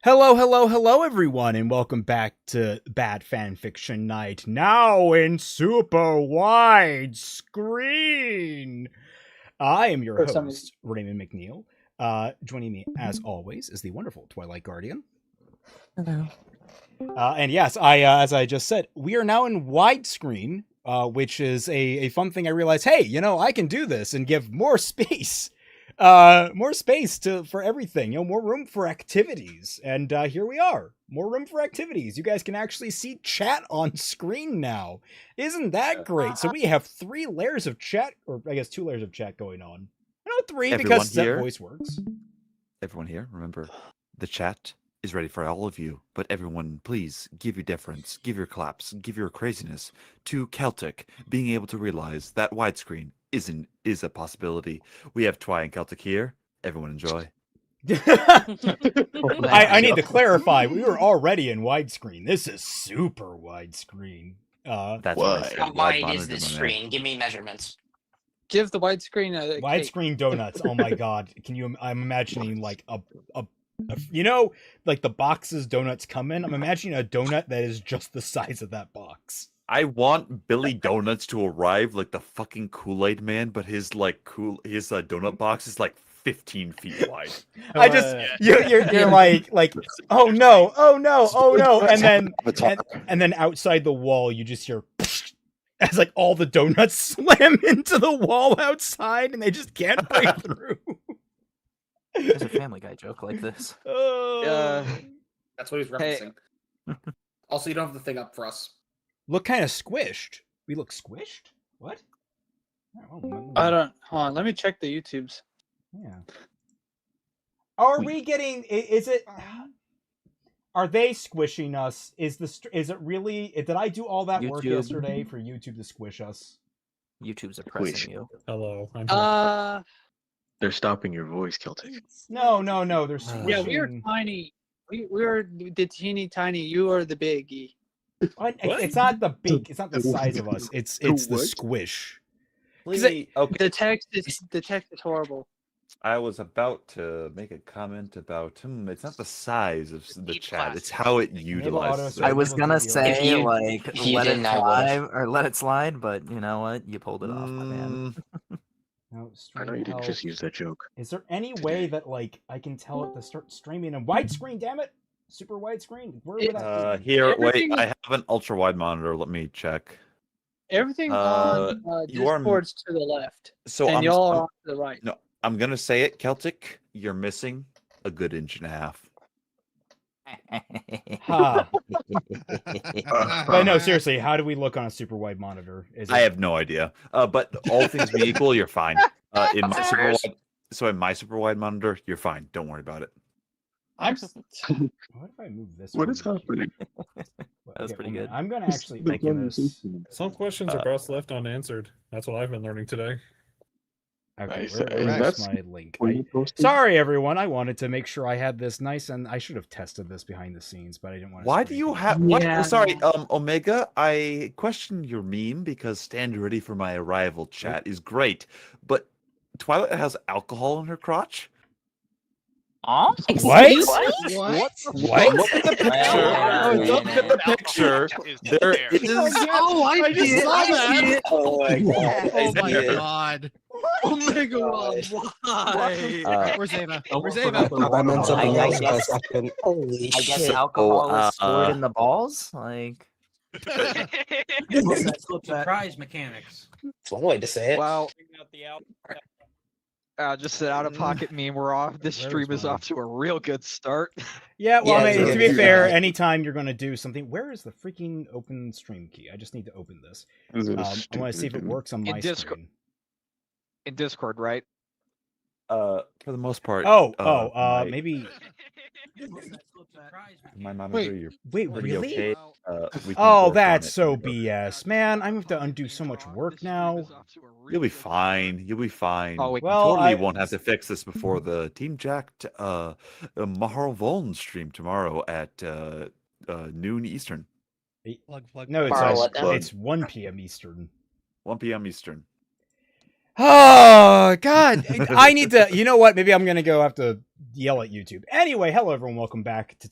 Hello, hello, hello, everyone, and welcome back to Bad Fanfiction Night, now in super widescreen. I am your host, Raymond McNeil. Joining me, as always, is the wonderful Twilight Guardian. Hello. And yes, as I just said, we are now in widescreen, which is a fun thing. I realized, hey, I can do this and give more space. More space for everything, more room for activities. And here we are, more room for activities. You guys can actually see chat on screen now. Isn't that great? So we have 3 layers of chat, or I guess 2 layers of chat going on. No, 3 Everyone because here, that voice works. Everyone here, remember, the chat is ready for all of you, but everyone, please give your deference, give your claps, give your craziness to Celtic being able to realize that widescreen is a possibility. We have Twy and Celtic here. Everyone enjoy. I need to clarify. We were already in widescreen. This is super widescreen. That's How wide wide is this screen? Give me measurements. Give the widescreen a Widescreen donuts. Oh my god! Can you? I'm imagining like a like the boxes donuts come in. I'm imagining a donut that is just the size of that box. I want Billy Donuts to arrive like the fucking Kool-Aid Man, but his donut box is like 15 feet wide. I just you're like oh no, and then outside the wall you just hear as like all the donuts slam into the wall outside and they just can't break through. There's a Family Guy joke like this. That's what he's referencing. Also, you don't have the thing up for us. Look kind of squished. We look squished? What? I don't. Hold on. Let me check the YouTubes. Yeah. Are we getting? Is it? Are they squishing us? Is it really? Did I do all that work yesterday for YouTube to squish us? YouTube's oppressing you. Hello. They're stopping your voice, Celtic. No. They're squishing. Yeah, we are tiny. We are the teeny tiny. You are the biggie. It's not the big. It's not the size of us. It's the squish. Okay. The text is horrible. I was about to make a comment about it's not the size of the chat, it's how it utilizes it. I was gonna say let it slide, but you know what? You pulled it off, my man. No, I know you didn't just use that joke. Is there any way that I can tell it to start streaming in widescreen? Damn it! Super widescreen. Where would that be? Here, wait. I have an ultra wide monitor. Let me check. Everything on Discord's to the left, so and y'all are to the right. No, I'm gonna say it, Celtic. You're missing a good 1.5 inches. Huh. But no, seriously, how do we look on a super wide monitor? I have no idea. But all things being equal, you're fine. In my super wide monitor, you're fine. Don't worry about it. What if I move this? What is happening? That was pretty good. I'm gonna actually make this. Some questions are best left unanswered. That's what I've been learning today. Okay, where's my link? Sorry, everyone. I wanted to make sure I had this nice, and I should have tested this behind the scenes, but I didn't want to. Why do you have? Yeah. Sorry, Omega. I question your meme because stand ready for my arrival chat is great, but Twilight has alcohol in her crotch. Oh, what? Look at the picture. Look at the picture. There is. Oh, I just saw that. Oh my god. Oh my god. Oh my god. Why? Where's Ava? I guess alcohol is stored in the balls. Like. Surprise mechanics. That's one way to say it. Well, just an out-of-pocket meme. We're off. This stream is off to a real good start. Yeah, well, Yeah, I mean, to be fair, anytime you're going to do something, where is the freaking open stream key? I just need to open this. I want to see if it works on my screen. In Discord, right? For the most part. Maybe. My monitor. Wait, really? really? Okay. That's so BS, man! I have to undo so much work now. You'll be fine. You'll be fine. Oh, wait. Well, You totally won't have to fix this before the Team Jacked Mahar Voln stream tomorrow at noon Eastern. No, it's 1 p.m. Eastern. 1 p.m. Eastern. Oh God! I need to. You know what? Maybe I'm gonna go have to yell at YouTube. Anyway, hello everyone, welcome back to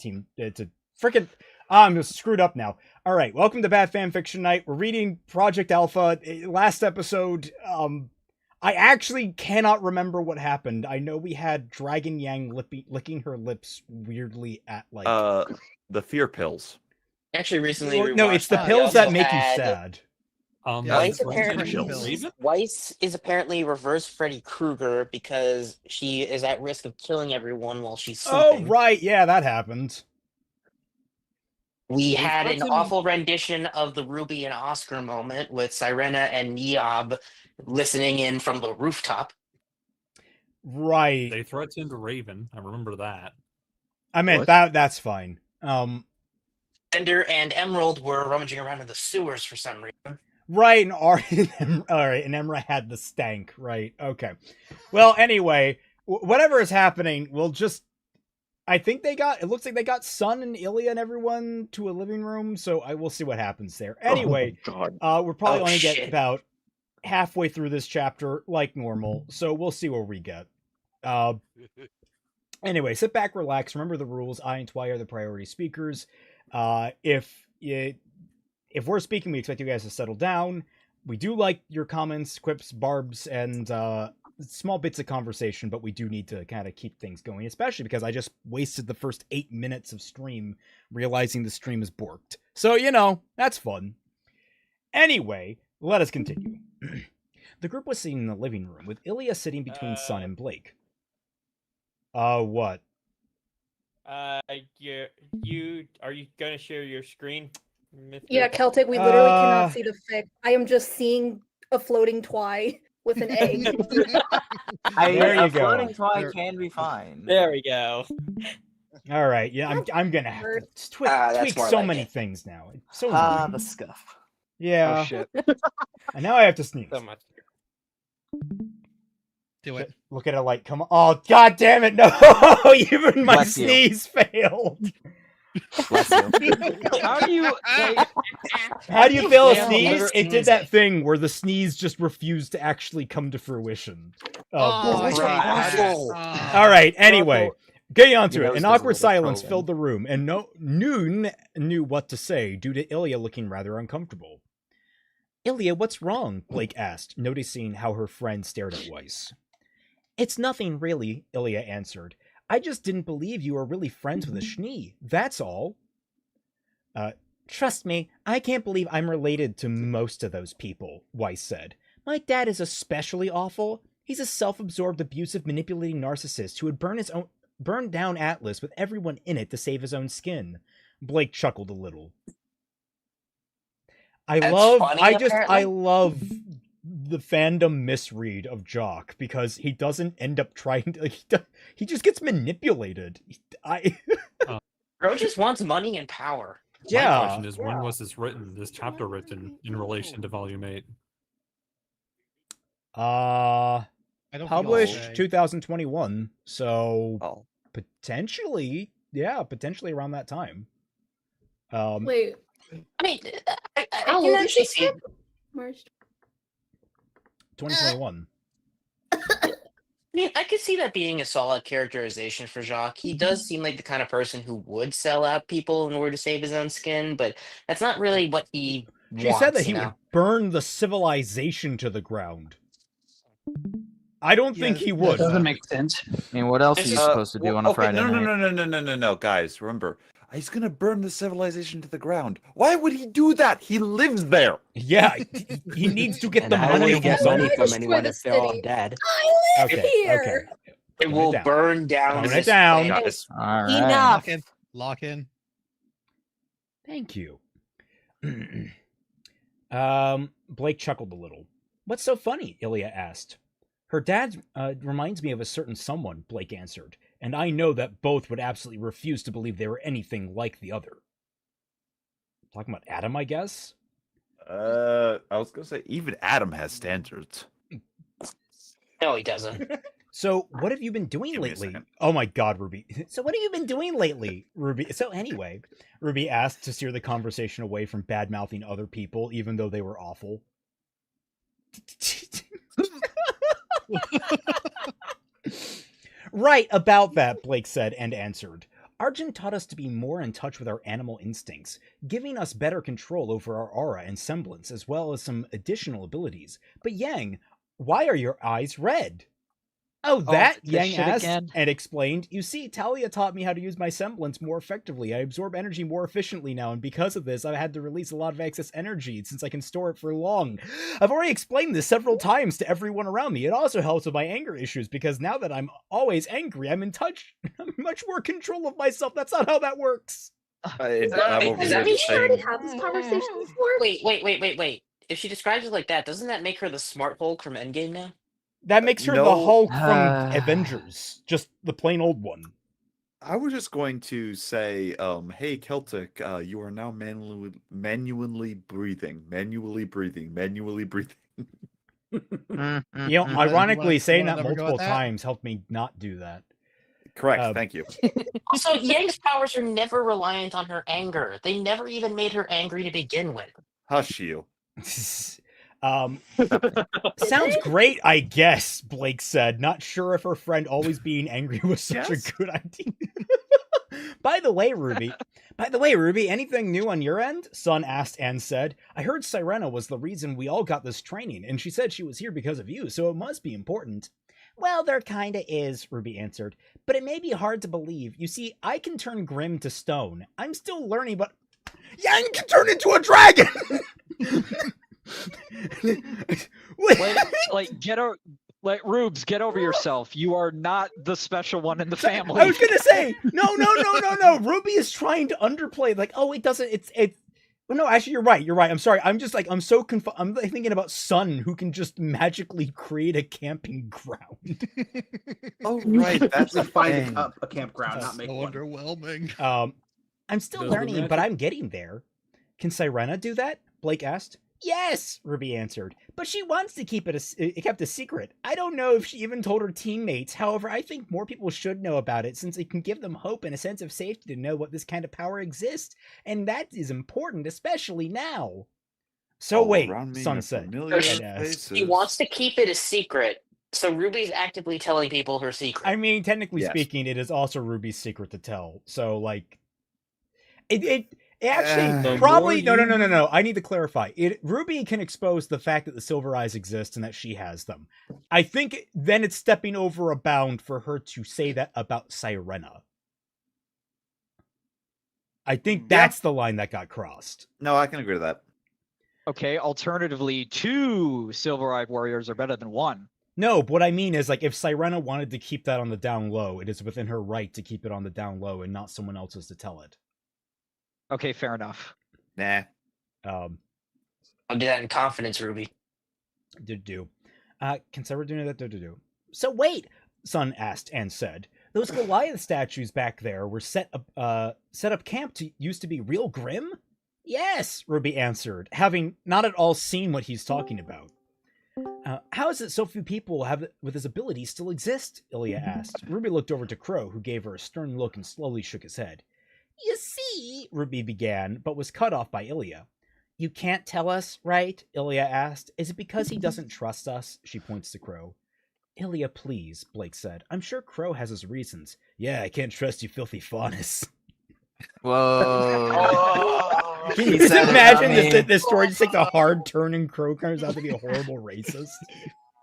frickin'. I'm just screwed up now. All right, welcome to Bad Fanfiction Night. We're reading Project Alpha. Last episode, I actually cannot remember what happened. I know we had Dragon Yang licking her lips weirdly at like the fear pills. Actually, recently well, no, it's the pills that make you sad. Weiss is apparently reverse Freddy Krueger because she is at risk of killing everyone while she's sleeping. Oh right, yeah, that happened. We had an awful rendition of the Ruby and Oscar moment with Sirena and Niob listening in from the rooftop. Right. They threatened Raven. I remember that. I meant that's fine. Ender and Emerald were rummaging around in the sewers for some reason. Right, and all right, and Emra had the stank. Right. Okay. Well, anyway, whatever is happening, we'll just. I think it looks like they got Sun and Ilya and everyone to a living room, so I will see what happens there. Anyway, we're probably only get about halfway through this chapter, like normal, so we'll see where we get. Anyway, sit back, relax, remember the rules. I and Twy are the priority speakers. If we're speaking, we expect you guys to settle down. We do like your comments, quips, barbs, and small bits of conversation, but we do need to kind of keep things going, especially because I just wasted the first 8 minutes of stream realizing the stream is borked. So, that's fun. Anyway, let us continue. The group was sitting in the living room, with Ilya sitting between Sun and Blake. What? Are you gonna share your screen? Mr. Yeah, Celtic, we literally cannot see the fic. I am just seeing a floating Twy with an egg. There you go. Floating Twy can be fine. There we go. All right, yeah, I'm gonna have to tweak so many things now. So the scuff. Yeah. Oh shit. And now I have to sneeze. So much. Do it. Look at it like, come on. Oh, god damn it, no! Even my sneeze failed. Bless you. How do you fail a sneeze? It did that thing where the sneeze just refused to actually come to fruition. All right, anyway. Getting on to it. An awkward silence filled the room, and Noon knew what to say due to Ilya looking rather uncomfortable. Ilya, what's wrong? Blake asked, noticing how her friend stared at Weiss. It's nothing, really, Ilya answered. I just didn't believe you were really friends with a Schnee. That's all. Trust me, I can't believe I'm related to most of those people, Weiss said. My dad is especially awful. He's a self-absorbed, abusive, manipulating narcissist who would burn down Atlas with everyone in it to save his own skin. Blake chuckled a little. I love the fandom misread of Jock because he doesn't end up trying to. He just gets manipulated. Bro just wants money and power. My question is, when was this chapter written in relation to Volume 8? Published 2021, so potentially around that time. Wait. I mean, I How can old is actually this see it. March 2021. I mean, I could see that being a solid characterization for Jacques. He does seem like the kind of person who would sell out people in order to save his own skin, but that's not really what he wants. She said that he would burn the civilization to the ground. I don't think he would. That doesn't make sense. I mean, what else are you supposed to do on a Friday night? No, guys, remember. He's gonna burn the civilization to the ground. Why would he do that? He lives there. Yeah, he needs to get the money from anyone if they're all dead. I live here. Okay. It will burn down. Tone it down. All right. Enough. Lock in. Thank you. Blake chuckled a little. What's so funny? Ilya asked. Her dad reminds me of a certain someone, Blake answered. And I know that both would absolutely refuse to believe they were anything like the other. Talking about Adam, I guess? I was going to say, even Adam has standards. No, he doesn't. So, what have you been doing lately? Oh my god, Ruby. So, what have you been doing lately, Ruby? So, anyway, Ruby asked to steer the conversation away from bad-mouthing other people, even though they were awful. Right, about that, Blake said and answered. Arjun taught us to be more in touch with our animal instincts, giving us better control over our aura and semblance, as well as some additional abilities. But Yang, why are your eyes red? Oh, that? this Yang shit asked again? and explained. You see, Talia taught me how to use my semblance more effectively. I absorb energy more efficiently now, and because of this, I've had to release a lot of excess energy since I can store it for long. I've already explained this several times to everyone around me. It also helps with my anger issues, because now that I'm always angry, I'm in touch. I'm much more control of myself. That's not how that works. Does that mean she already had this conversation before? Wait. If she describes it like that, doesn't that make her the smart Hulk from Endgame now? That makes her the Hulk from Avengers, just the plain old one. I was just going to say, hey Celtic, you are now manually breathing. Ironically, saying that multiple times helped me not do that. Correct, thank you. Also, Yang's powers are never reliant on her anger. They never even made her angry to begin with. Hush you. Sounds great, I guess, Blake said, not sure if her friend always being angry was such a good idea. By the way, Ruby, anything new on your end? Sun asked and said, I heard Sirena was the reason we all got this training, and she said she was here because of you, so it must be important. Well, there kinda is, Ruby answered, but it may be hard to believe. You see, I can turn Grim to stone. I'm still learning, but Yang can turn into a dragon! Rubes, get over yourself. You are not the special one in the family. I was gonna say, no. Ruby is trying to underplay, like, oh, it doesn't, well, no, actually, you're right. I'm sorry. I'm just like, I'm so I'm thinking about Sun, who can just magically create a camping ground. Oh, right. That's to find a campground, not make one. Underwhelming. I'm still learning, but I'm getting there. Can Sirena do that? Blake asked. Yes, Ruby answered, but she wants to keep it kept a secret. I don't know if she even told her teammates. However, I think more people should know about it since it can give them hope and a sense of safety to know what this kind of power exists. And that is important, especially now. So wait, Sun said. She wants to keep it a secret, so Ruby's actively telling people her secret. I mean, technically speaking, it is also Ruby's secret to tell. So, like, it actually probably no. I need to clarify. Ruby can expose the fact that the Silver Eyes exist and that she has them. I think then it's stepping over a bound for her to say that about Sirena. I think that's the line that got crossed. No, I can agree to that. Okay, alternatively, 2 silver-eyed warriors are better than 1. No, but what I mean is, like, if Sirena wanted to keep that on the down low, it is within her right to keep it on the down low and not someone else's to tell it. Okay, fair enough. Nah. I'll do that in confidence, Ruby. Do. Can Sarah do that? So wait, Sun asked and said, those Goliath statues back there were set up camp used to be real Grim? Yes, Ruby answered, having not at all seen what he's talking about. How is it so few people with his ability still exist? Ilya asked. Ruby looked over to Crow, who gave her a stern look and slowly shook his head. You see, Ruby began, but was cut off by Ilya. You can't tell us, right? Ilya asked. Is it because he doesn't trust us? She points to Crow. Ilya, please, Blake said. I'm sure Crow has his reasons. Yeah, I can't trust you, filthy faunus. Whoa. Can you just imagine this story just takes a hard turn and Crow turns out to be a horrible racist?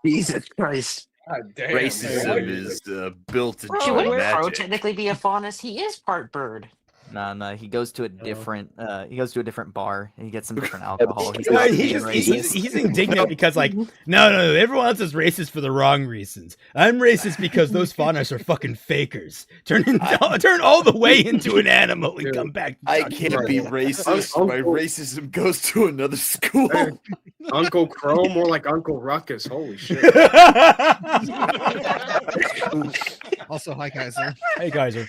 Jesus Christ. God damn, racism is built into Should Crow magic. technically be a faunus? He is part bird. No, he goes to a different bar and he gets some different alcohol. He's indignant because, like, no, everyone else is racist for the wrong reasons. I'm racist because those faunus are fucking fakers. Turn all the way into an animal and come back. I can't be racist. My racism goes to another school. Hey, Uncle Crow, more like Uncle Ruckus. Holy shit. Also, hi, Kaiser. Hey, Kaiser.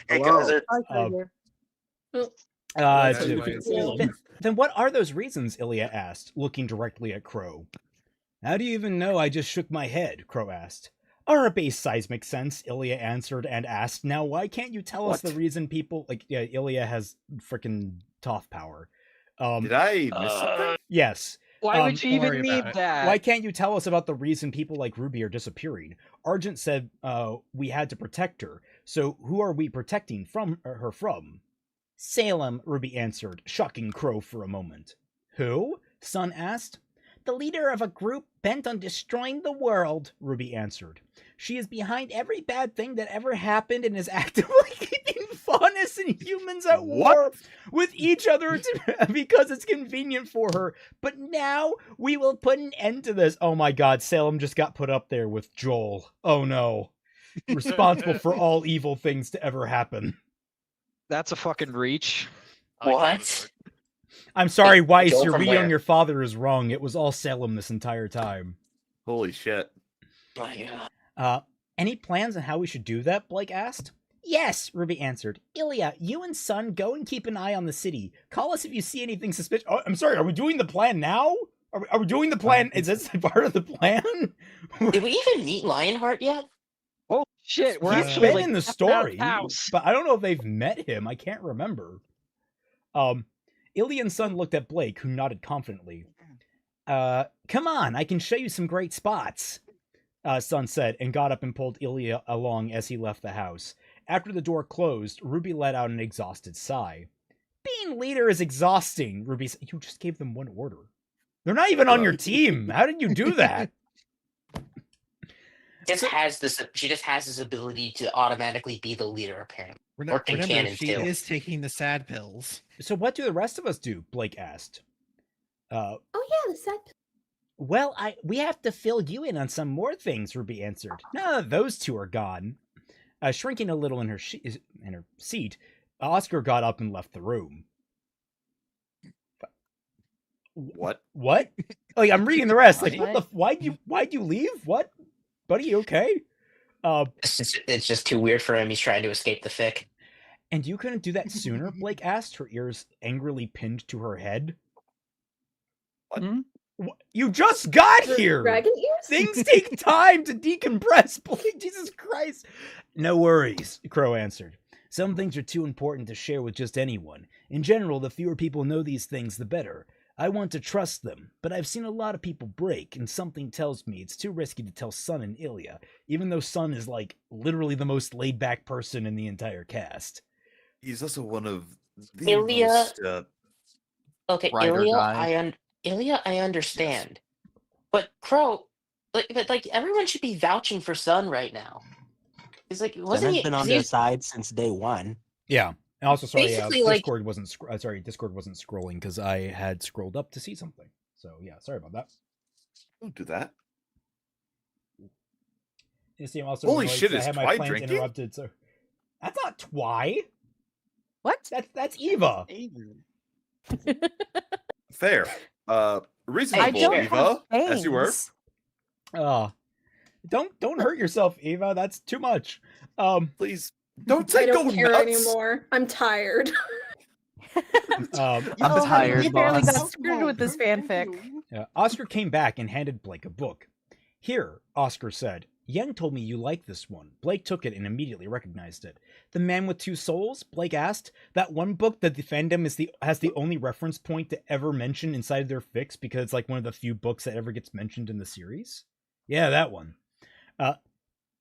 Then what are those reasons? Ilya asked, looking directly at Crow. How do you even know? I just shook my head, Crow asked. RWBY seismic sense, Ilya answered and asked. Now, why can't you tell us the reason people Ilya has freaking Toph power? Did I miss something? Yes. Why would you Don't worry even need about it. that? Why can't you tell us about the reason people like RWBY are disappearing? Argent said we had to protect her. So who are we protecting her from? Salem, RWBY answered, shocking Crow for a moment. Who? Sun asked. The leader of a group bent on destroying the world, RWBY answered. She is behind every bad thing that ever happened and is actively keeping faunus and humans at war with each other because it's convenient for her. But now we will put an end to this. Oh my god, Salem just got put up there with Joel. Oh no. Responsible for all evil things to ever happen. That's a fucking reach. What? I'm sorry, Weiss, Joel your from read on where? your father is wrong. It was all Salem this entire time. Holy shit. My god. Any plans on how we should do that? Blake asked. Yes, RWBY answered. Ilya, you and Sun go and keep an eye on the city. Call us if you see anything suspicious. Oh, I'm sorry, are we doing the plan now? Are we doing the plan? Is this part of the plan? Did we even meet Lionheart yet? Oh shit, we're He's actually been like in the half an hour story, house. but I don't know if they've met him. I can't remember. Ilya and Sun looked at Blake, who nodded confidently. Come on, I can show you some great spots, Sun said, and got up and pulled Ilya along as he left the house. After the door closed, RWBY let out an exhausted sigh. Being leader is exhausting, RWBY said. You just gave them one order. They're not even on your team. How did you do that? She just has this ability to automatically be the leader, apparently. Remember, canon she too. is taking the sad pills. So what do the rest of us do? Blake asked. Oh yeah, the sad. Well, we have to fill you in on some more things, RWBY answered. No, those two are gone. Shrinking a little in her seat, Oscar got up and left the room. What? What? Oh, yeah, I'm reading the rest. Like, what the? Why'd you leave? What, buddy? You okay? It's just too weird for him. He's trying to escape the fic. And you couldn't do that sooner? Blake asked, her ears angrily pinned to her head. What? You just got here! Dragon ears? Things take time to decompress, Blake. Jesus Christ. No worries, Crow answered. Some things are too important to share with just anyone. In general, the fewer people know these things, the better. I want to trust them, but I've seen a lot of people break, and something tells me it's too risky to tell Sun and Ilya, even though Sun is, like, literally the most laid-back person in the entire cast. He's also one of the Ilya. most... Okay, Ride or die. Ilya, I understand, but Crow, like everyone should be vouching for Sun right now. He's like, wasn't he? Been on their side since day one. Yeah. And also, sorry, Basically, like- Discord wasn't scrolling because I had scrolled up to see something. So yeah, sorry about that. Don't do that. You see, I'm also Holy annoyed shit, 'cause I is had my Twy plans drinking? interrupted. So that's not Twy. What? That's Eva. Fair. Reasonable, Eva, as you were. Don't hurt yourself, Eva. That's too much. Please don't I go don't care nuts. anymore. I'm tired. I'm I tired, barely boss. got started with this fanfic. Oscar came back and handed Blake a book. Here, Oscar said. Yen told me you liked this one. Blake took it and immediately recognized it. The Man with Two Souls? Blake asked. That one book that the fandom has the only reference point to ever mention inside their fics because it's like one of the few books that ever gets mentioned in the series? Yeah, that one.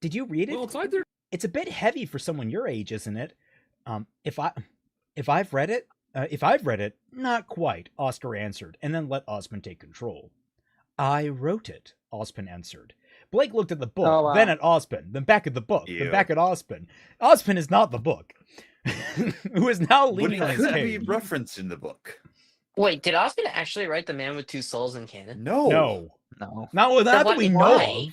Did you read it? Well, it's either... It's a bit heavy for someone your age, isn't it? If I've read it, not quite, Oscar answered, and then let Ospin take control. I wrote it, Ospin answered. Blake looked at the book, then at Ospin, then back at the book, then back at Ospin. Ospin is not the book, who is now leaning on his could be cane. referenced in the book. Wait, did Ospin actually write The Man with Two Souls in canon? No. Not that we know of.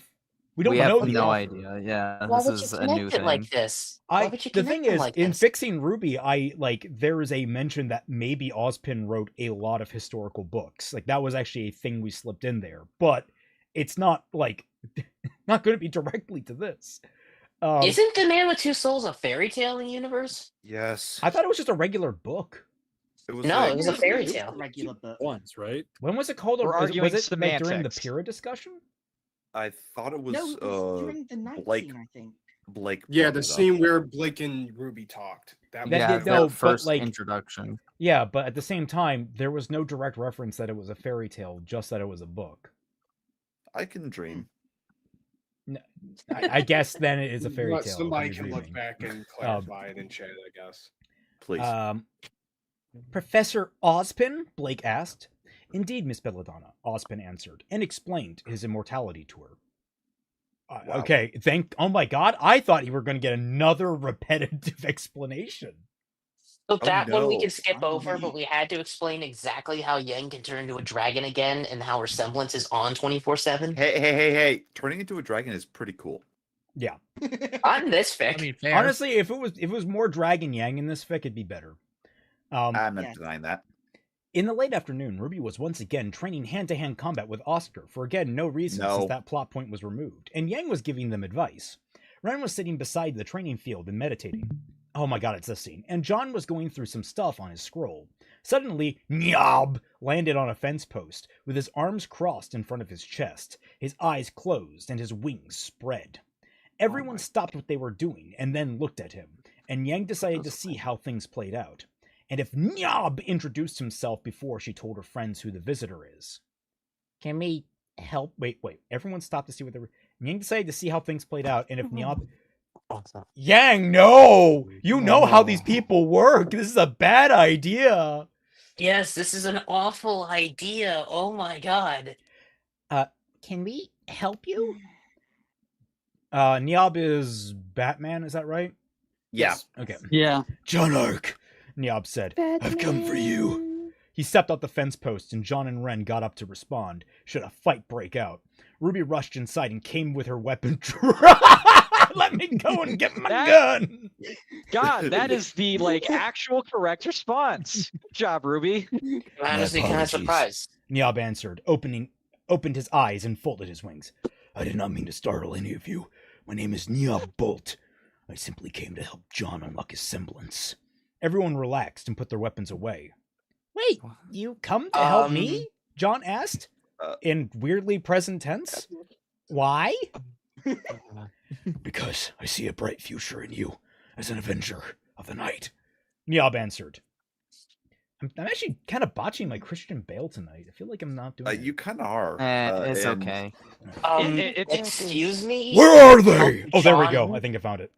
We don't know. have no author. idea. Yeah, Why this would is you a new connect it thing. like this? Why would you The connect thing them is, like in this? fixing RWBY, there is a mention that maybe Ospin wrote a lot of historical books. Like that was actually a thing we slipped in there, but it's not like not going to be directly to this. Isn't The Man with Two Souls a fairy tale in the universe? Yes. I thought it was just a regular book. It was No, like- it was a fairy tale. Regular book. Once, right? When was it called? We're arguing was it like during the semantics. Pyrrha discussion? I thought it was, No, it was during the night like scene, I think. Blake. Yeah, brought the it up. scene where Blake and Ruby talked. That That- Yeah, that- no, that but, first like- introduction. Yeah, but at the same time, there was no direct reference that it was a fairy tale, just that it was a book. I can dream. I guess then it is a fairy But tale. if somebody you're can look dreaming. back and clarify it in chat, I guess. Please. Professor Ospin? Blake asked. Indeed, Miss Belladonna, Ospin answered, and explained his immortality to her. Wow. Okay, oh my god, I thought you were going to get another repetitive explanation. So that one we no, can skip not over, me. but we had to explain exactly how Yang can turn into a dragon again and how her semblance is on 24/7. Hey! Turning into a dragon is pretty cool. Yeah. On this fic. I mean, fair. Honestly, if it was more Dragon Yang in this fic, it'd be better. I'm not denying that. In the late afternoon, Ruby was once again training hand-to-hand combat with Oscar for again no reason No. since that plot point was removed, and Yang was giving them advice. Ren was sitting beside the training field and meditating. Oh my god, it's this scene. And John was going through some stuff on his scroll. Suddenly, Niob landed on a fence post, with his arms crossed in front of his chest, his eyes closed, and his wings spread. Everyone stopped what they were doing and then looked at him, and Yang decided to see how things played out. And if Niob introduced himself before she told her friends who the visitor is. Can we help? Wait. Everyone stopped to see what they were. Yang decided to see how things played out, and if Niob. Yang, no! You know how these people work. This is a bad idea. Yes, this is an awful idea. Oh my god. Can we help you? Niob is Batman, is that right? Yeah. Okay. Yeah. John Ark, Niob said. I've come for you. He stepped out the fence post, and John and Ren got up to respond, should a fight break out. Ruby rushed inside and came with her weapon. Let me go and get my gun. God, that is the actual correct response. Good job, Ruby. I'm honestly kind of surprised. Niob answered, opened his eyes and folded his wings. I did not mean to startle any of you. My name is Niob Bolt. I simply came to help John unlock his semblance. Everyone relaxed and put their weapons away. Wait, you come to help me? John asked, in weirdly present tense. Why? Because I see a bright future in you as an avenger of the night. Niob answered. I'm actually kind of botching my Christian Bale tonight. I feel like I'm not doing it. You kind of are. It's okay. Excuse me? Where are they? Oh, there we go. I think I found it.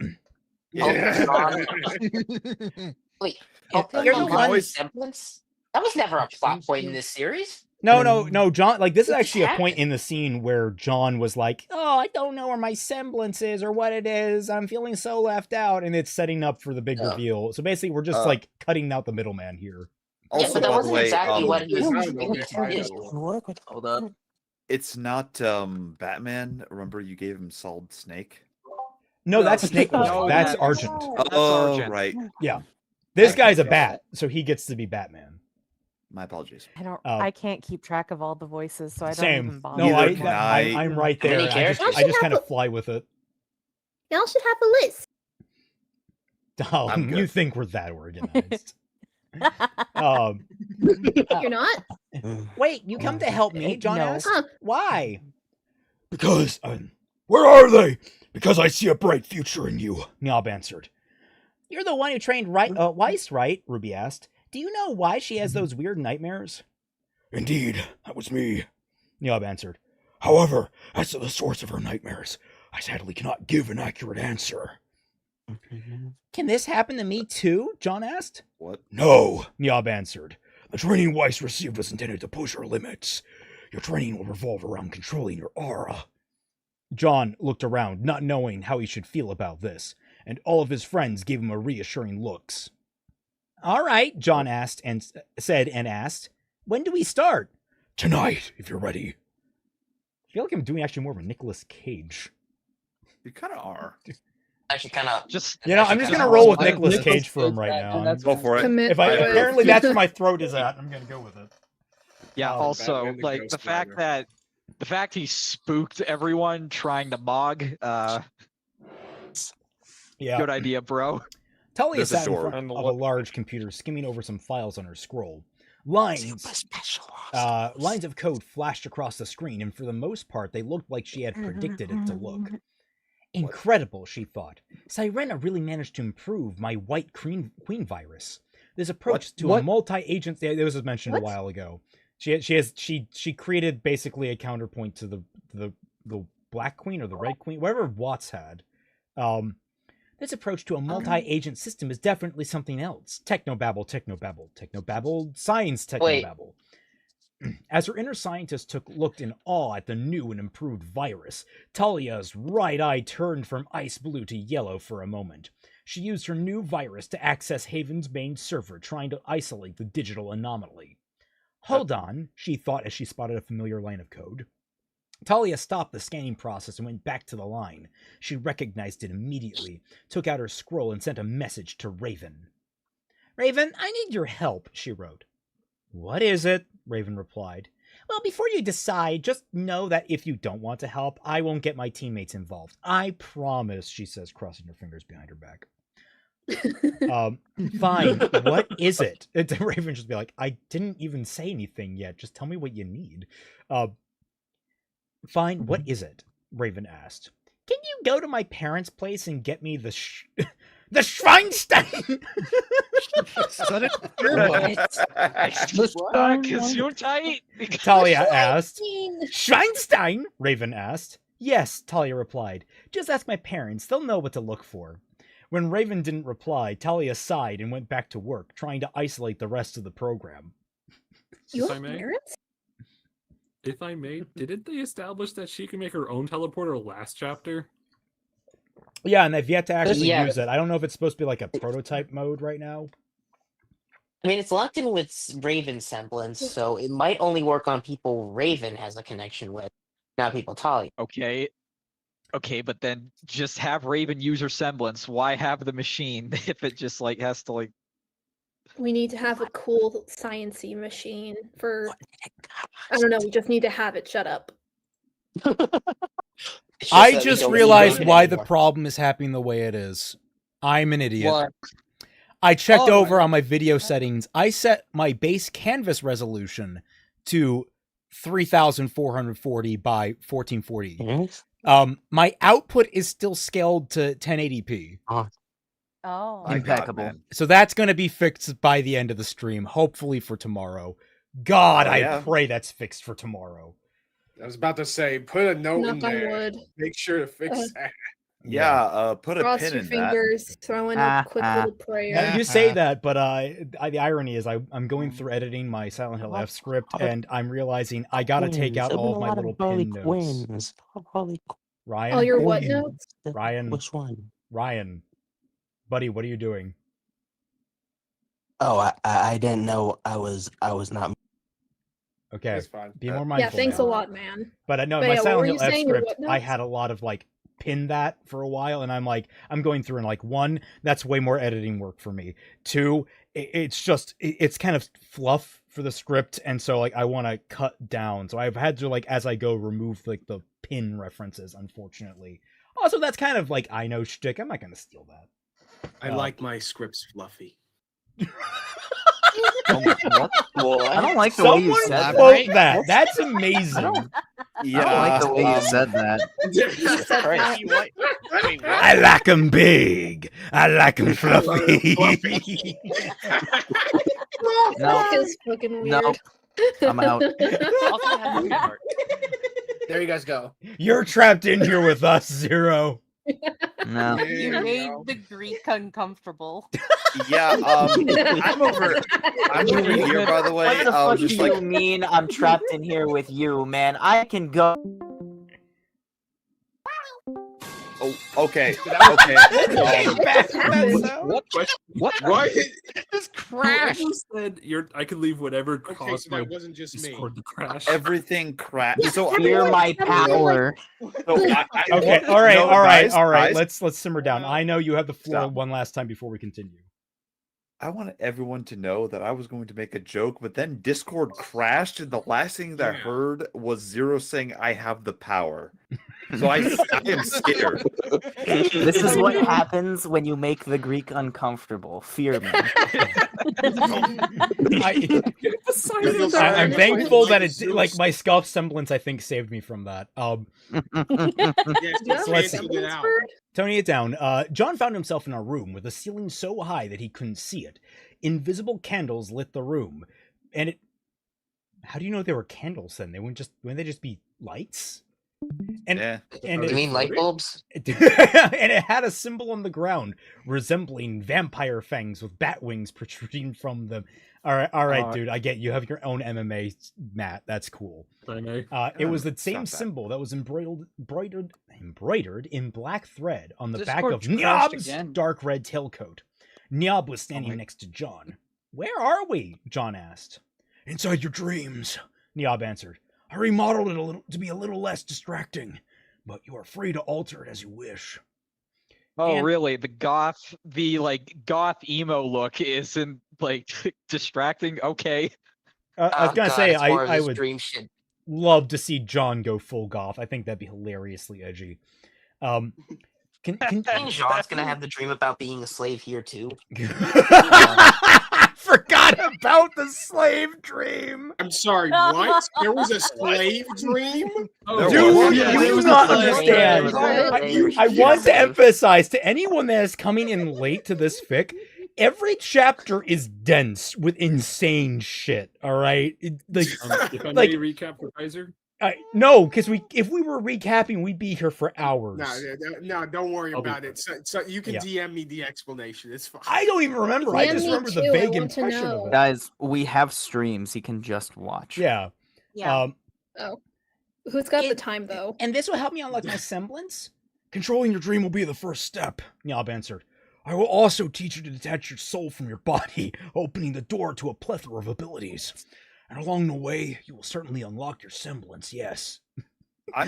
Wait, You're the one- semblance? That was never a plot point in this series. No, John, this is actually a point in the scene where John was like, oh, I don't know where my semblance is or what it is. I'm feeling so left out. And it's setting up for the big reveal. So basically, we're just cutting out the middleman here. Yeah, but that wasn't exactly what he was Hold up. It's not Batman. Remember, you gave him Solid Snake? No, that's Snake Boy. No, That's that's- Argent. Oh, Argent. right. Yeah. This guy's a bat, so he gets to be Batman. My apologies. I can't keep track of all the voices, so I don't even Same. bother. No, Neither can I'm right there. Many I characters? just kind of fly with it. Y'all should have a list. Oh, I'm you good. think we're that organized? You're not? Wait, you come to help me? John No. asked. Huh. Why? Because where are they? Because I see a bright future in you. Niob answered. You're the one who trained Weiss, right? Ruby asked. Do you know why she has those weird nightmares? Indeed, that was me. Niob answered. However, as to the source of her nightmares, I sadly cannot give an accurate answer. Can this happen to me too? John asked. What? No, Niob answered. The training Weiss received was intended to push her limits. Your training will revolve around controlling your aura. John looked around, not knowing how he should feel about this, and all of his friends gave him a reassuring looks. All right, John asked, when do we start? Tonight, if you're ready. I feel like I'm doing actually more of a Nicolas Cage. You kind of are. Actually, kind of Just I'm just gonna roll with Nicolas Cage for him right now. Go for it. Commit If I to it. apparently that's where my throat is at, I'm gonna go with it. Yeah. Oh, Also, Batman the the Ghost fact Rider. the fact he spooked everyone trying to mog. Yeah. Good idea, bro. Talia There's a sat in door. front of a large computer, skimming over some files on her scroll. Lines of code flashed across the screen, and for the most part, they looked like she had predicted it to look. Incredible, she thought. Sirena really managed to improve my white queen virus. This approach to a multi-agent. It was mentioned a while ago. She created basically a counterpoint to the Black Queen or the Red Queen, whatever Watts had. This approach to a multi-agent system is definitely something else. Technobabble, science technobabble. As her inner scientist looked in awe at the new and improved virus, Talia's right eye turned from ice blue to yellow for a moment. She used her new virus to access Haven's main server, trying to isolate the digital anomaly. Hold on, she thought as she spotted a familiar line of code. Talia stopped the scanning process and went back to the line. She recognized it immediately, took out her scroll, and sent a message to Raven. Raven, I need your help, she wrote. What is it? Raven replied. Well, before you decide, just know that if you don't want to help, I won't get my teammates involved. I promise, she says, crossing her fingers behind her back. Fine, what is it? Raven just be like, I didn't even say anything yet. Just tell me what you need. Fine, what is it? Raven asked. Can you go to my parents' place and get me the the Schweinstein? Talia asked. Schweinstein? Raven asked. Yes, Talia replied. Just ask my parents. They'll know what to look for. When Raven didn't reply, Talia sighed and went back to work, trying to isolate the rest of the program. You have parents? If I may, didn't they establish that she can make her own teleporter last chapter? Yeah, and they've yet to actually use it. I don't know if it's supposed to be like a prototype mode right now. I mean, it's locked in with Raven semblance, so it might only work on people Raven has a connection with, not people Talia. Okay, but then just have Raven use her semblance. Why have the machine if it just like has to like? We need to have a cool science-y machine for. I don't know. We just need to have it. Shut up. I just realized why the problem is happening the way it is. I'm an idiot. What? I checked over on my video settings. I set my base canvas resolution to 3440 by 1440. My output is still scaled to 1080p. Oh, impeccable. So that's going to be fixed by the end of the stream, hopefully for tomorrow. God, I pray that's fixed for tomorrow. I was about to say, put a note in Knock on there. wood. Make sure to fix that. Yeah, put a Cross pin your in fingers. Throw in a quick little prayer. You say that, but the irony is I'm going through editing my Silent Hill F script, and I'm realizing I gotta take out all of my little pin notes. Ryan? All your what notes? Ryan. Which one? Ryan. Buddy, what are you doing? Oh, I didn't know I was not. Okay. That's fine. Be more mindful. Yeah, thanks now. a lot, man. But no, But my yeah, what Silent were Hill you F saying, your script, what I notes? had a lot of like pin that for a while, and I'm going through and like, one, that's way more editing work for me. Two, it's kind of fluff for the script, and so like I want to cut down. So I've had to like as I go remove like the pin references, unfortunately. Also, that's kind of like I know shtick. I'm not gonna steal that. I like my scripts fluffy. I don't like the way you said that. Quote that. That's amazing. Yeah, I don't like the way you said that. I like them big. I like them fluffy. That is fucking weird. No. I'm out. There you guys go. You're trapped in here with us, Zero. No. You made the Greek uncomfortable. Yeah, I'm over here, by the way. What the I fuck was do just you like, mean I'm trapped in here with you, man? I can go. oh, okay, What? Why? Just crash. Said I could leave whatever Okay, caused so my that wasn't just me. Discord to crash. everything crashed. So Fear my power. Okay, all right. Let's simmer down. I know you have the floor one last time before we continue. I want everyone to know that I was going to make a joke, but then Discord crashed, and the last thing that I heard was Zero saying, "I have the power." So I am scared. This is what happens when you make the Greek uncomfortable. Fear me. I'm thankful that it like my scuff semblance. I think saved me from that. So let's see. Toning it down. John found himself in a room with a ceiling so high that he couldn't see it. Invisible candles lit the room, and it. How do you know there were candles then? Wouldn't they just be lights? And You mean light bulbs? And it had a symbol on the ground resembling vampire fangs with bat wings protruding from them. All right, dude. I get you have your own MMA mat. That's cool. It was the same symbol that was embroidered in black thread on the back of Niob's dark red tailcoat. Niob was standing next to John. Where are we? John asked. Inside your dreams, Niob answered. I remodeled it to be a little less distracting, but you are free to alter it as you wish. Oh, really? The goth emo look isn't like distracting. Okay. I was gonna say I would love to see John go full goth. I think that'd be hilariously edgy. John's gonna have the dream about being a slave here too. Forgot about the slave dream. I'm sorry, what? There was a slave dream? Dude, you do not understand. I want to emphasize to anyone that is coming in late to this fic, every chapter is dense with insane shit. All right, if I may recap for Kaiser. No, because if we were recapping, we'd be here for hours. No, don't worry about it. So you can DM me the explanation. It's fine. I don't even remember. I just remember the vague impression of it. Guys, we have streams. You can just watch. Yeah. Who's got the time though? And this will help me unlock my semblance. Controlling your dream will be the first step, Niob answered. I will also teach you to detach your soul from your body, opening the door to a plethora of abilities. And along the way, you will certainly unlock your semblance, yes. I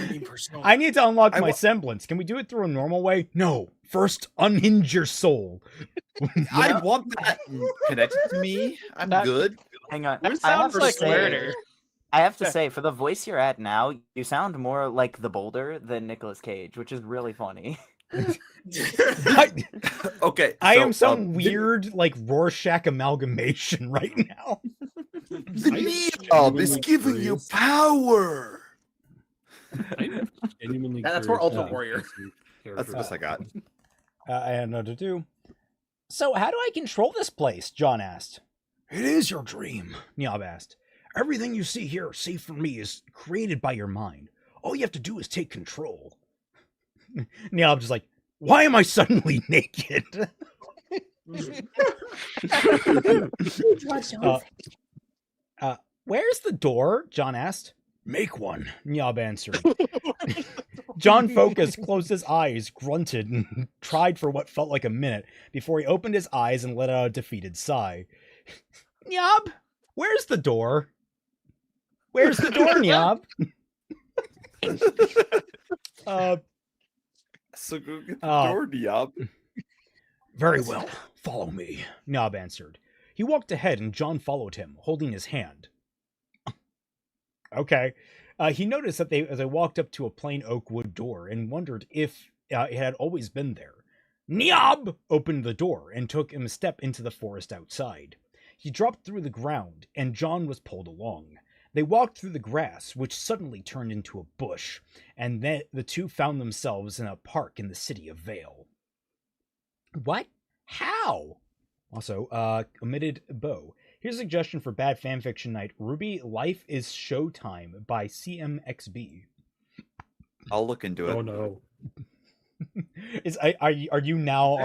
need to unlock my semblance. Can we do it through a normal way? No. First, unhinge your soul. I want that connected to me. I'm good. Hang on. That sounds like murder. I have to say, for the voice you're at now, you sound more like the Boulder than Nicolas Cage, which is really funny. Okay. I am some weird, like, Rorschach amalgamation right now. The Niob is giving you power. That's more Ultra Warrior. That's the best I got. I had nothing to do. So, how do I control this place? John asked. It is your dream, Niob asked. Everything you see here, save for me, is created by your mind. All you have to do is take control. Niob just like, why am I suddenly naked? Where's the door? John asked. Make one, Niob answered. John focused, closed his eyes, grunted, and tried for what felt like a minute before he opened his eyes and let out a defeated sigh. Niob, where's the door? Where's the door, Niob? So go get the door, Niob. Very well. Follow me, Niob answered. He walked ahead and John followed him, holding his hand. Okay. He noticed that as they walked up to a plain oak wood door and wondered if it had always been there. Niob opened the door and took him a step into the forest outside. He dropped through the ground and John was pulled along. They walked through the grass, which suddenly turned into a bush, and then the two found themselves in a park in the city of Vale. What? How? Also, omitted bow. Here's a suggestion for bad fanfiction night. RWBY Life is Showtime by CMXB. I'll look into it. Oh no. Are you now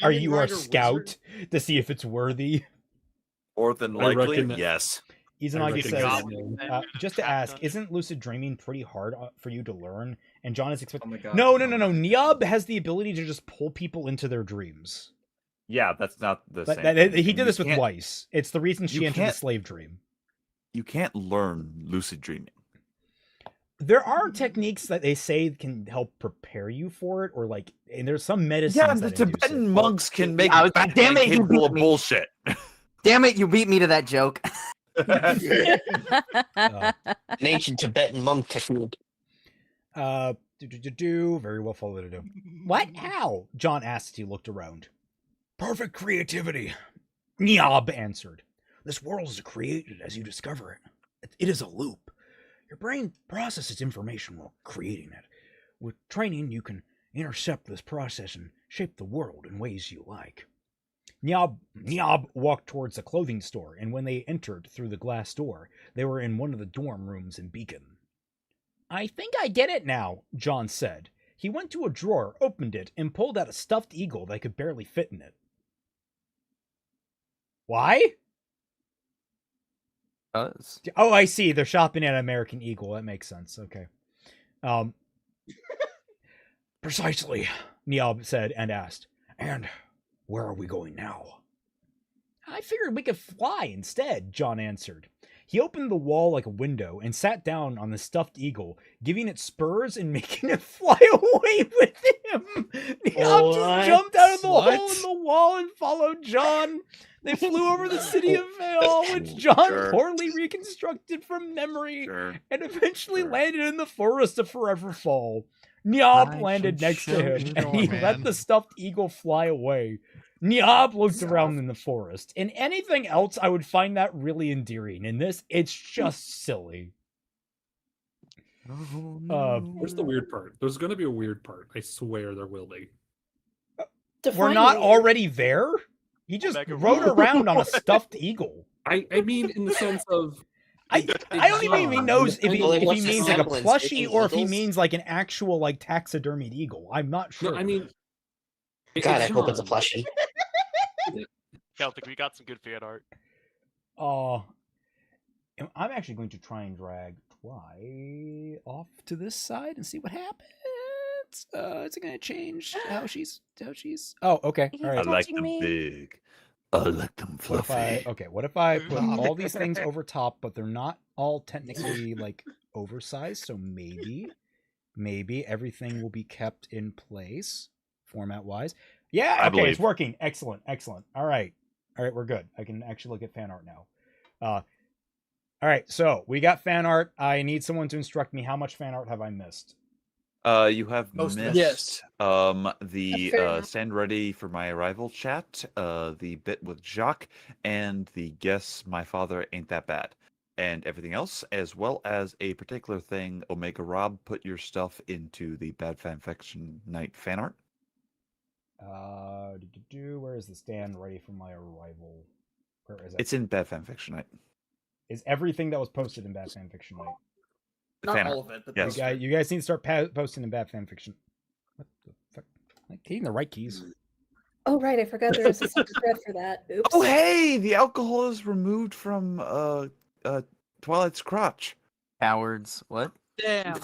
are you our scout to see if it's worthy? More than likely, yes. Izanagi says, just to ask, isn't lucid dreaming pretty hard for you to learn? And John is expecting. No. Niob has the ability to just pull people into their dreams. Yeah, that's not the same. He did this with Weiss. It's the reason she entered the slave dream. You can't learn lucid dreaming. There are techniques that they say can help prepare you for it, or and there's some medicine. Yeah, the Tibetan monks can make damn it, you beat me. Bullshit. Damn it, you beat me to that joke. An ancient Tibetan monk technique. Very well followed. What? How? John asked as he looked around. Perfect creativity, Niob answered. This world is created as you discover it. It is a loop. Your brain processes information while creating it. With training, you can intercept this process and shape the world in ways you like. Niob walked towards a clothing store, and when they entered through the glass door, they were in one of the dorm rooms in Beacon. I think I get it now, John said. He went to a drawer, opened it, and pulled out a stuffed eagle that could barely fit in it. Why? Oh, I see. They're shopping at American Eagle. That makes sense. Okay. Precisely, Niob said and asked. And where are we going now? I figured we could fly instead, John answered. He opened the wall like a window and sat down on the stuffed eagle, giving it spurs and making it fly away with him. Niob just jumped out of the hole in the wall and followed John. They flew over the city of Vale, which John poorly reconstructed from memory, and eventually landed in the forest of Foreverfall. Niob landed next to him, and he let the stuffed eagle fly away. Niob looked around in the forest. In anything else, I would find that really endearing. In this, it's just silly. Where's the weird part? There's going to be a weird part. I swear there will be. We're not already there? He just rode around on a stuffed eagle. I mean, in the sense of... I don't even think he knows if he means like a plushie or if he means like an actual like taxidermied eagle. I'm not sure. No, I mean... God, I hope it's a plushie. Celtic, we got some good fan art. I'm actually going to try and drag Twy off to this side and see what happens. Is it going to change how she's? Oh, okay. All right. I like them big. I like them fluffy. What if I put all these things over top, but they're not all technically like oversized? So maybe everything will be kept in place format wise. Yeah. Okay. It's working. Excellent. All right. We're good. I can actually look at fan art now. All right. So we got fan art. I need someone to instruct me. How much fan art have I missed? You have Most of it. missed the stand ready for my arrival chat, the bit with Jacques, and the guess my father ain't that bad, and everything else, as well as a particular thing. Omega Rob, put your stuff into the Bad Fanfiction Night fan art. Where is the stand ready for my arrival? Where is it? It's in Bad Fanfiction Night. Is everything that was posted in Bad Fanfiction Night? Not all of it, but yes. You guys need to start posting in Bad Fanfiction. What the fuck? Like hitting the right keys. Oh right, I forgot there was a secret thread for that. Oops. Oh hey, the alcohol is removed from Twilight's crotch. Cowards. What? Damn.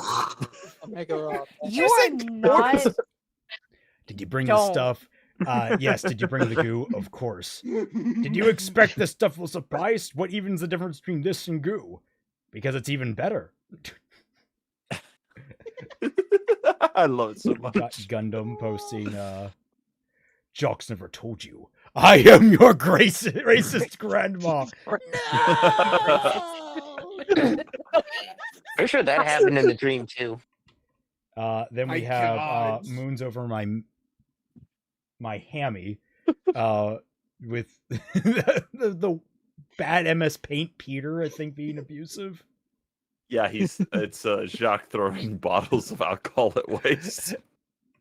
Omega Rob. You are not. Did you bring the stuff? Yes. Did you bring the goo? Of course. Did you expect this stuff will surprise? What even's the difference between this and goo? Because it's even better. I love it so much. Gundam posting, Jocks never told you. I am your racist grandma. No! Pretty sure that happened in the dream too. Then we have moons over my hammy, with the bad MS Paint Peter, I think, being abusive. Yeah, it's Jacques throwing bottles of alcohol at Weiss.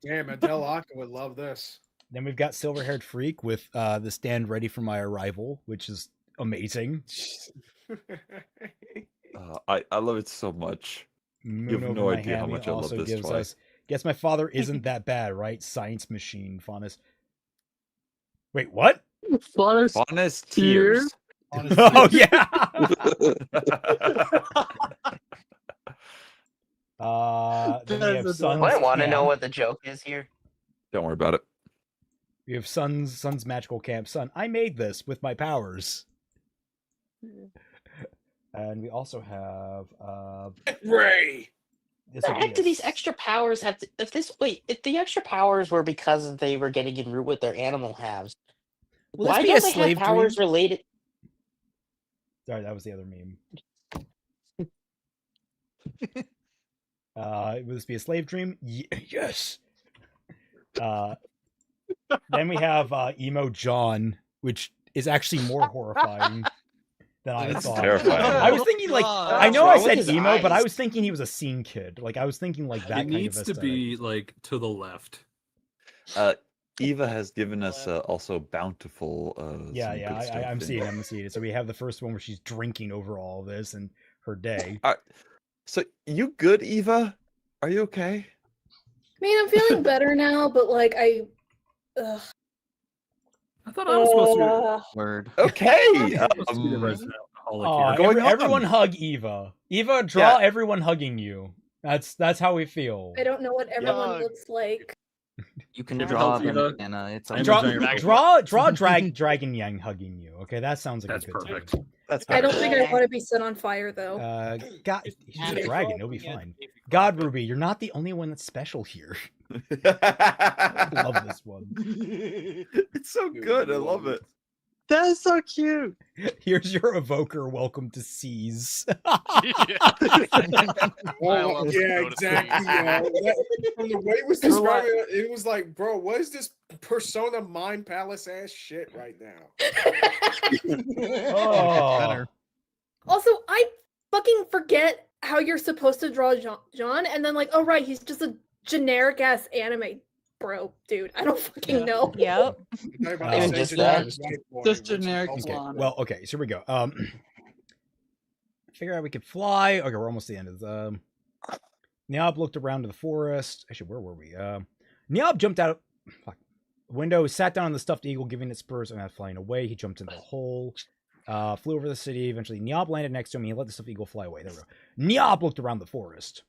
Damn, Adele Aka would love this. Then we've got Silver-Haired Freak with the stand ready for my arrival, which is amazing. I love it so much. Moon you have over no my idea how hammy much I love also this gives toy. us. Guess my father isn't that bad, right? Science machine, Faunus. Wait, what? Faunus tears. Oh yeah. Then we have Sun's I want to know Camp. what the joke is here. Don't worry about it. We have Sun's magical camp. Sun, I made this with my powers. And we also have Ray. The heck do these extra powers have to, if the extra powers were because they were getting in root with their animal halves, Will why this be don't a they slave have powers dream? related? Sorry, that was the other meme. Would this be a slave dream? Yes. Then we have emo John, which is actually more horrifying than I That's thought. terrifying. I was thinking like I know I said emo, but I was thinking he was a scene kid. Like I was thinking like that It kind needs of to aesthetic. be like to the left. Eva has given us also bountiful. Yeah, some yeah, good stuff I'm in- seeing it. So we have the first one where she's drinking over all of this and her day. So you good, Eva? Are you okay? I mean, I'm feeling better now, but like I thought I was supposed to Word. Okay. Everyone hug Eva. Eva, draw everyone hugging you. That's how we feel. I don't know what everyone looks like. You can Never draw helped a Eva. banana. It's Draw Dragon Yang hugging you. Okay, that sounds like a good perfect. time. I don't think I want to be set on fire though. God, he's a dragon. He'll be fine. God, Ruby, you're not the only one that's special here. I love this one. It's so good. I love it. That is so cute. Here's your evoker. Welcome to Seas. Oh, yeah, exactly. From the way it was describing it, it was like, bro, what is this Persona Mind Palace ass shit right now? Oh. Also, I fucking forget how you're supposed to draw John, and then like, oh right, he's just a generic ass anime bro, dude. I don't fucking know. Yep. Just generic Okay. blonde. Well, okay, so here we go. Figure out we could fly. Okay, we're almost at the end of the. Niob looked around to the forest. Actually, where were we? Niob jumped out the window, sat down on the stuffed eagle, giving it spurs and flying away. He jumped into the hole, flew over the city. Eventually, Niob landed next to him. He let the stuffed eagle fly away. There we go. Niob looked around the forest.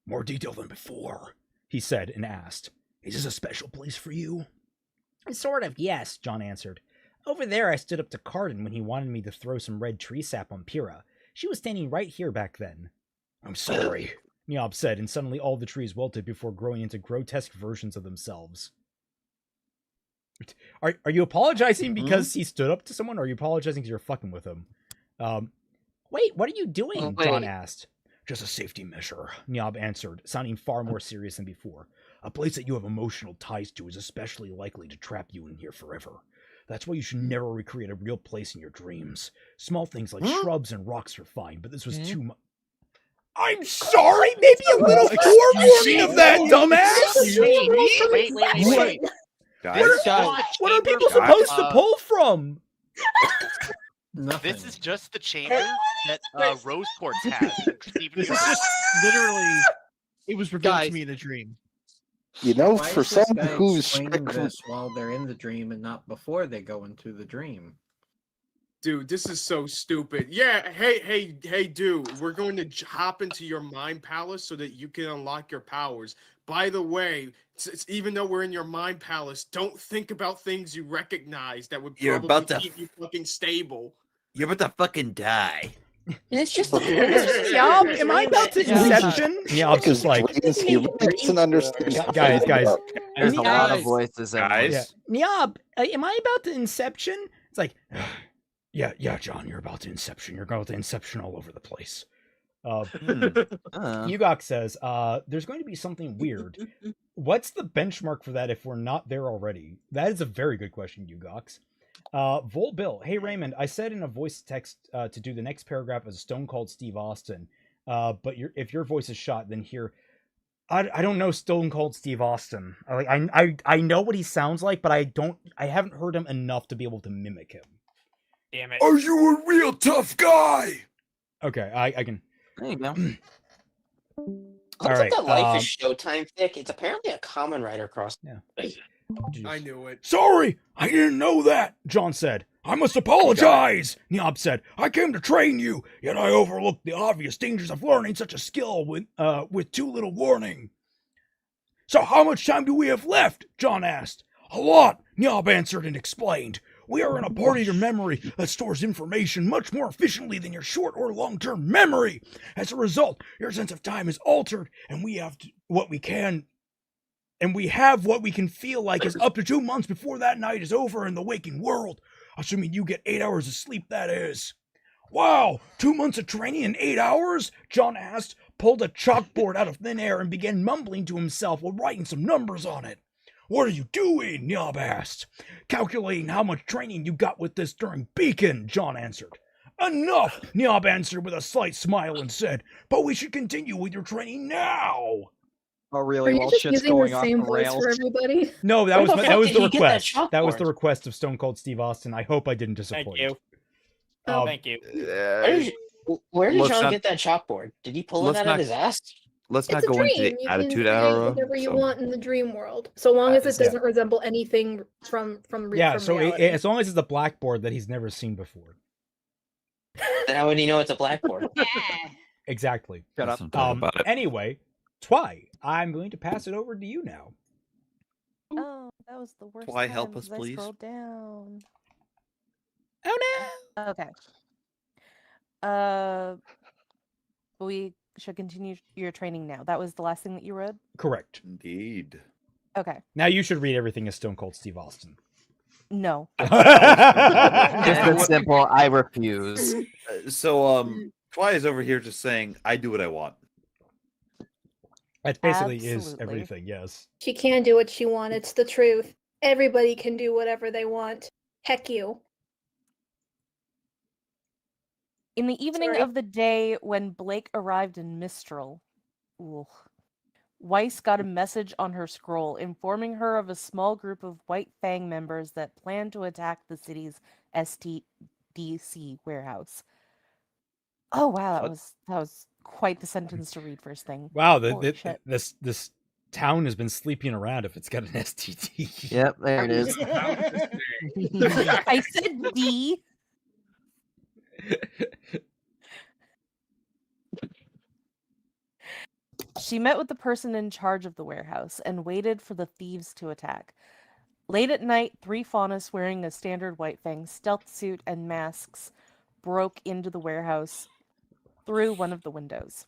More detail than before, he said and asked, "Is this a special place for you?" Sort of, yes, John answered. Over there, I stood up to Cardin when he wanted me to throw some red tree sap on Pyrrha. She was standing right here back then. I'm sorry, Niob said, and suddenly all the trees wilted before growing into grotesque versions of themselves. Are you apologizing because he stood up to someone, or are you apologizing because you're fucking with him? Wait, what are you doing? John asked. Just a safety measure, Niob answered, sounding far more serious than before. A place that you have emotional ties to is especially likely to trap you in here forever. That's why you should never recreate a real place in your dreams. Small things like shrubs and rocks are fine, but this was too much. I'm sorry, maybe a little forewarning of that, dumbass! Wait. What are people supposed to pull from? This is just the chamber that Rose Quartz has. This is just literally. It was revealed to me in a dream. You know, Why for is this someone guy who's explaining this while they're in the dream and not before they go into the dream? Dude, this is so stupid. Yeah, hey, dude, we're going to hop into your mind palace so that you can unlock your powers. By the way, even though we're in your mind palace, don't think about things you recognize that would You're probably about to keep you fucking stable. You're about to fucking die. It's just Niob, am I about to Inception? Niob's just like, guys. There's a lot of voices. Guys. Niob, am I about to Inception? It's like, yeah, John, you're about to Inception. You're about to Inception all over the place. Yugok says, there's going to be something weird. What's the benchmark for that if we're not there already? That is a very good question, Yugox. Vol Bill, hey Raymond, I said in a voice text to do the next paragraph as Stone Cold Steve Austin, but if your voice is shot, then here, I don't know Stone Cold Steve Austin. I know what he sounds like, but I haven't heard him enough to be able to mimic him. Damn it! Are you a real tough guy? Okay, I can. There you go. Looks like that Life is Showtime fic. It's apparently a common writer across. Yeah. I knew it. Sorry, I didn't know that, John said. I must apologize, Niob said. I came to train you, yet I overlooked the obvious dangers of learning such a skill with too little warning. So how much time do we have left? John asked. A lot, Niob answered and explained. We are in a part of your memory that stores information much more efficiently than your short or long-term memory. As a result, your sense of time is altered, and we have what we can feel like is up to 2 months before that night is over in the waking world. Assuming you get 8 hours of sleep, that is. Wow, 2 months of training in 8 hours? John asked, pulled a chalkboard out of thin air and began mumbling to himself while writing some numbers on it. What are you doing? Niob asked. Calculating how much training you got with this during Beacon, John answered. Enough, Niob answered with a slight smile and said, but we should continue with your training now. Oh, Are really? you While just shit's using the going off same the voice rails. for everybody? No, that Where was the that fuck was did the he get that request. That was the chalkboard? request of Stone Cold Steve Austin. I hope I didn't disappoint. Thank you. Oh. Thank you. Where did Let's John not- get that chalkboard? Did he pull it let's out not- of his ass? Let's It's not a go into dream. the You attitude can create era. whatever you so- want in the dream world, so long as it yeah. doesn't resemble anything from Yeah, from so reality. as long as it's a blackboard that he's never seen before. Then how would he know it's a blackboard? Exactly. Shut up. Let's not talk about it. Anyway, Twy, I'm going to pass it over to you now. Oh, that was the worst. Twy, help time, us, 'cause I please. scrolled down. Oh no. Okay. We should continue your training now. That was the last thing that you read? Correct. Indeed. Okay. Now you should read everything as Stone Cold Steve Austin. No. Just that simple. I refuse. Twy is over here just saying, I do what I want. That basically is Absolutely. everything, yes. She can do what she wants. It's the truth. Everybody can do whatever they want. Heck you. In the evening Sorry. of the day when Blake arrived in Mistral, Weiss got a message on her scroll informing her of a small group of White Fang members that planned to attack the city's STDC warehouse. Oh wow, that was quite the sentence to read first thing. Wow, Holy shit. this town has been sleeping around if it's got an STD. Yep, there it is. I said D. She met with the person in charge of the warehouse and waited for the thieves to attack. Late at night, 3 faunus wearing a standard White Fang stealth suit and masks broke into the warehouse through one of the windows.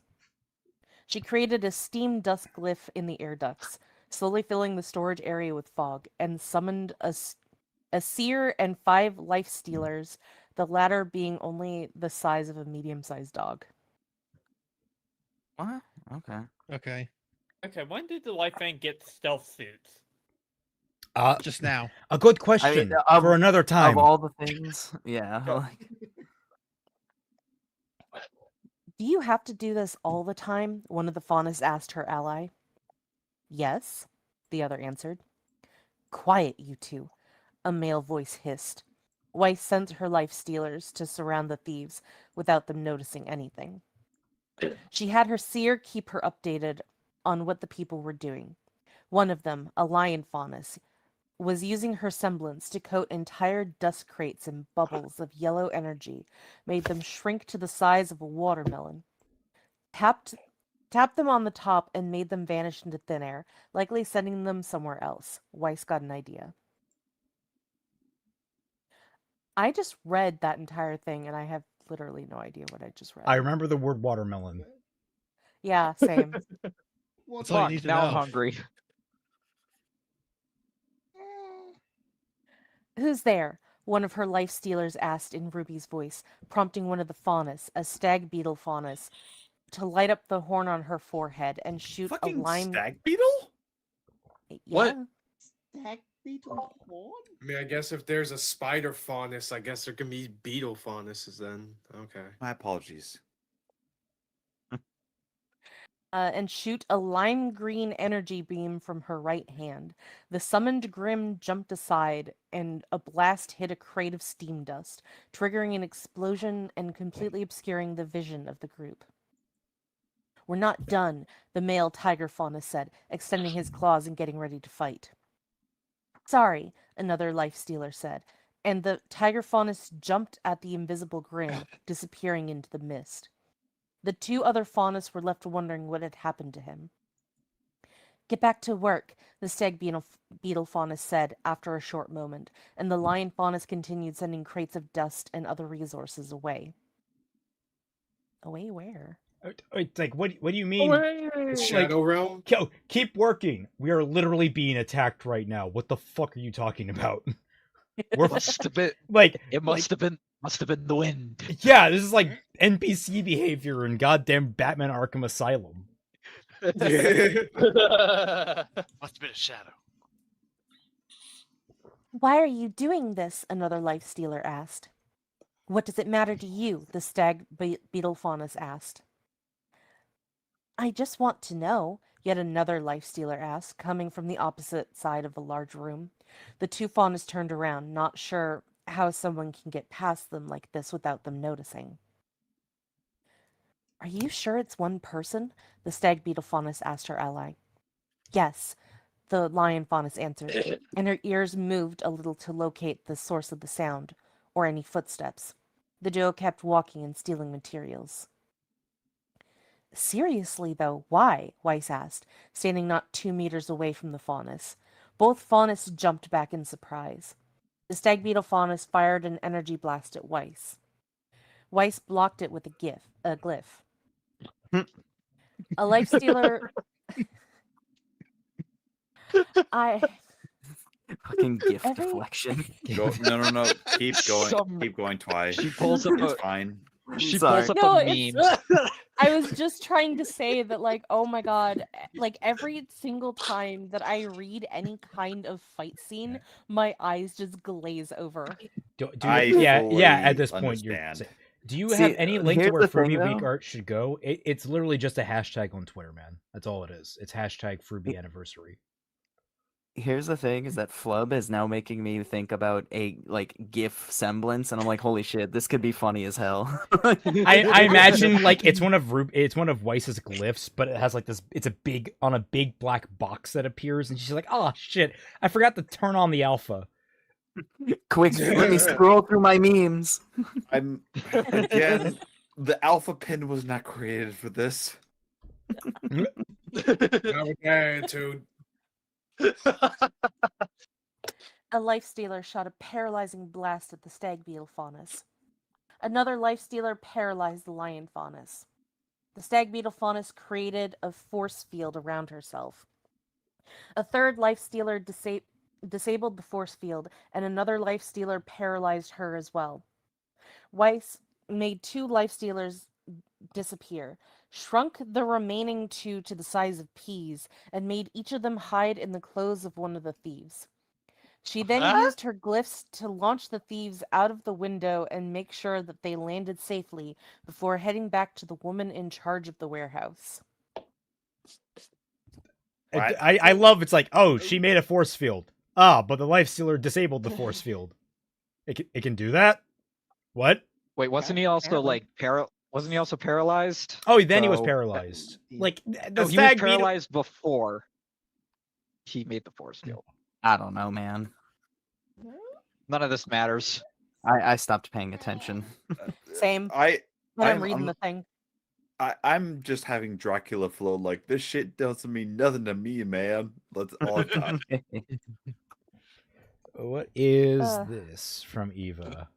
She created a steam dust glyph in the air ducts, slowly filling the storage area with fog, and summoned a seer and 5 life stealers, the latter being only the size of a medium-sized dog. What? Okay. Okay. Okay, when did the Life Fang get stealth suits? Just now. A good question for another time. Of all the things, yeah. Like, Do you have to do this all the time? One of the faunus asked her ally. Yes, the other answered. Quiet, you two, a male voice hissed. Weiss sent her life stealers to surround the thieves without them noticing anything. She had her seer keep her updated on what the people were doing. One of them, a lion faunus, was using her semblance to coat entire dust crates in bubbles of yellow energy, made them shrink to the size of a watermelon. Tapped them on the top and made them vanish into thin air, likely sending them somewhere else. Weiss got an idea. I just read that entire thing and I have literally no idea what I just read. I remember the word watermelon. Yeah, same. That's all you need to now know. I'm hungry. Who's there? One of her life stealers asked in Ruby's voice, prompting one of the faunus, a stag beetle faunus, to light up the horn on her forehead and shoot a lime. Stag beetle? Yeah. What? Stag beetle horn? I mean, I guess if there's a spider faunus, I guess there can be beetle faunuses then. Okay. My apologies. And shoot a lime green energy beam from her right hand. The summoned Grim jumped aside, and a blast hit a crate of steam dust, triggering an explosion and completely obscuring the vision of the group. We're not done, the male tiger fauna said, extending his claws and getting ready to fight. Sorry, another life stealer said, and the tiger faunus jumped at the invisible Grim, disappearing into the mist. The 2 other faunus were left wondering what had happened to him. Get back to work, the stag beetle faunus said after a short moment, and the lion faunus continued sending crates of dust and other resources away. Away where? It's like, what do you mean? The Shadow Realm? Keep working. We are literally being attacked right now. What the fuck are you talking about? It must have been like it must have been Must have been the wind. Yeah, this is like NPC behavior in goddamn Batman Arkham Asylum. Must have been a shadow. Why are you doing this? Another life stealer asked. What does it matter to you? The stag beetle faunus asked. I just want to know, yet another life stealer asked, coming from the opposite side of a large room. The two faunus turned around, not sure how someone can get past them like this without them noticing. Are you sure it's one person? The stag beetle faunus asked her ally. Yes, the lion faunus answered, and her ears moved a little to locate the source of the sound, or any footsteps. The duo kept walking and stealing materials. Seriously, though, why? Weiss asked, standing not 2 meters away from the faunus. Both faunus jumped back in surprise. The stag beetle faunus fired an energy blast at Weiss. Weiss blocked it with a glyph. A life stealer... Fucking gift deflection. No. Keep going. Keep going twice. She pulls up It's fine. She pulls up a meme. I was just trying to say that, like, oh my god, like every single time that I read any kind of fight scene, my eyes just glaze over. At this point, understand. do you have any link to here's where the thing, Fruby Week though. art should go? It's literally just a hashtag on Twitter, man. That's all it is. It's hashtag Fruby Anniversary. Here's the thing: is that Flub is now making me think about a like GIF semblance, and I'm like, holy shit, this could be funny as hell. I imagine like it's one of Weiss's glyphs, but it has like this. It's a big black box that appears, and she's like, "Oh shit, I forgot to turn on the alpha." Quick, let me scroll through my memes. Again, the alpha pin was not created for this. Not with attitude. A life stealer shot a paralyzing blast at the stag beetle faunus. Another life stealer paralyzed the lion faunus. The stag beetle faunus created a force field around herself. A third life stealer disabled the force field, and another life stealer paralyzed her as well. Weiss made 2 life stealers disappear, shrunk the remaining 2 to the size of peas, and made each of them hide in the clothes of one of the thieves. She then used her glyphs to launch the thieves out of the window and make sure that they landed safely before heading back to the woman in charge of the warehouse. I love it's like, oh, she made a force field. But the life stealer disabled the force field. It can do that? What? Wait, wasn't he also like Wasn't he also paralyzed? Oh, then he was paralyzed. Like he the was stag paralyzed before he made the force field. I don't know, man. None of this matters. I stopped paying attention. Same. I'm reading the thing. I'm just having Dracula flow. Like, this shit doesn't mean nothing to me, man. That's all I got. What is this from Eva?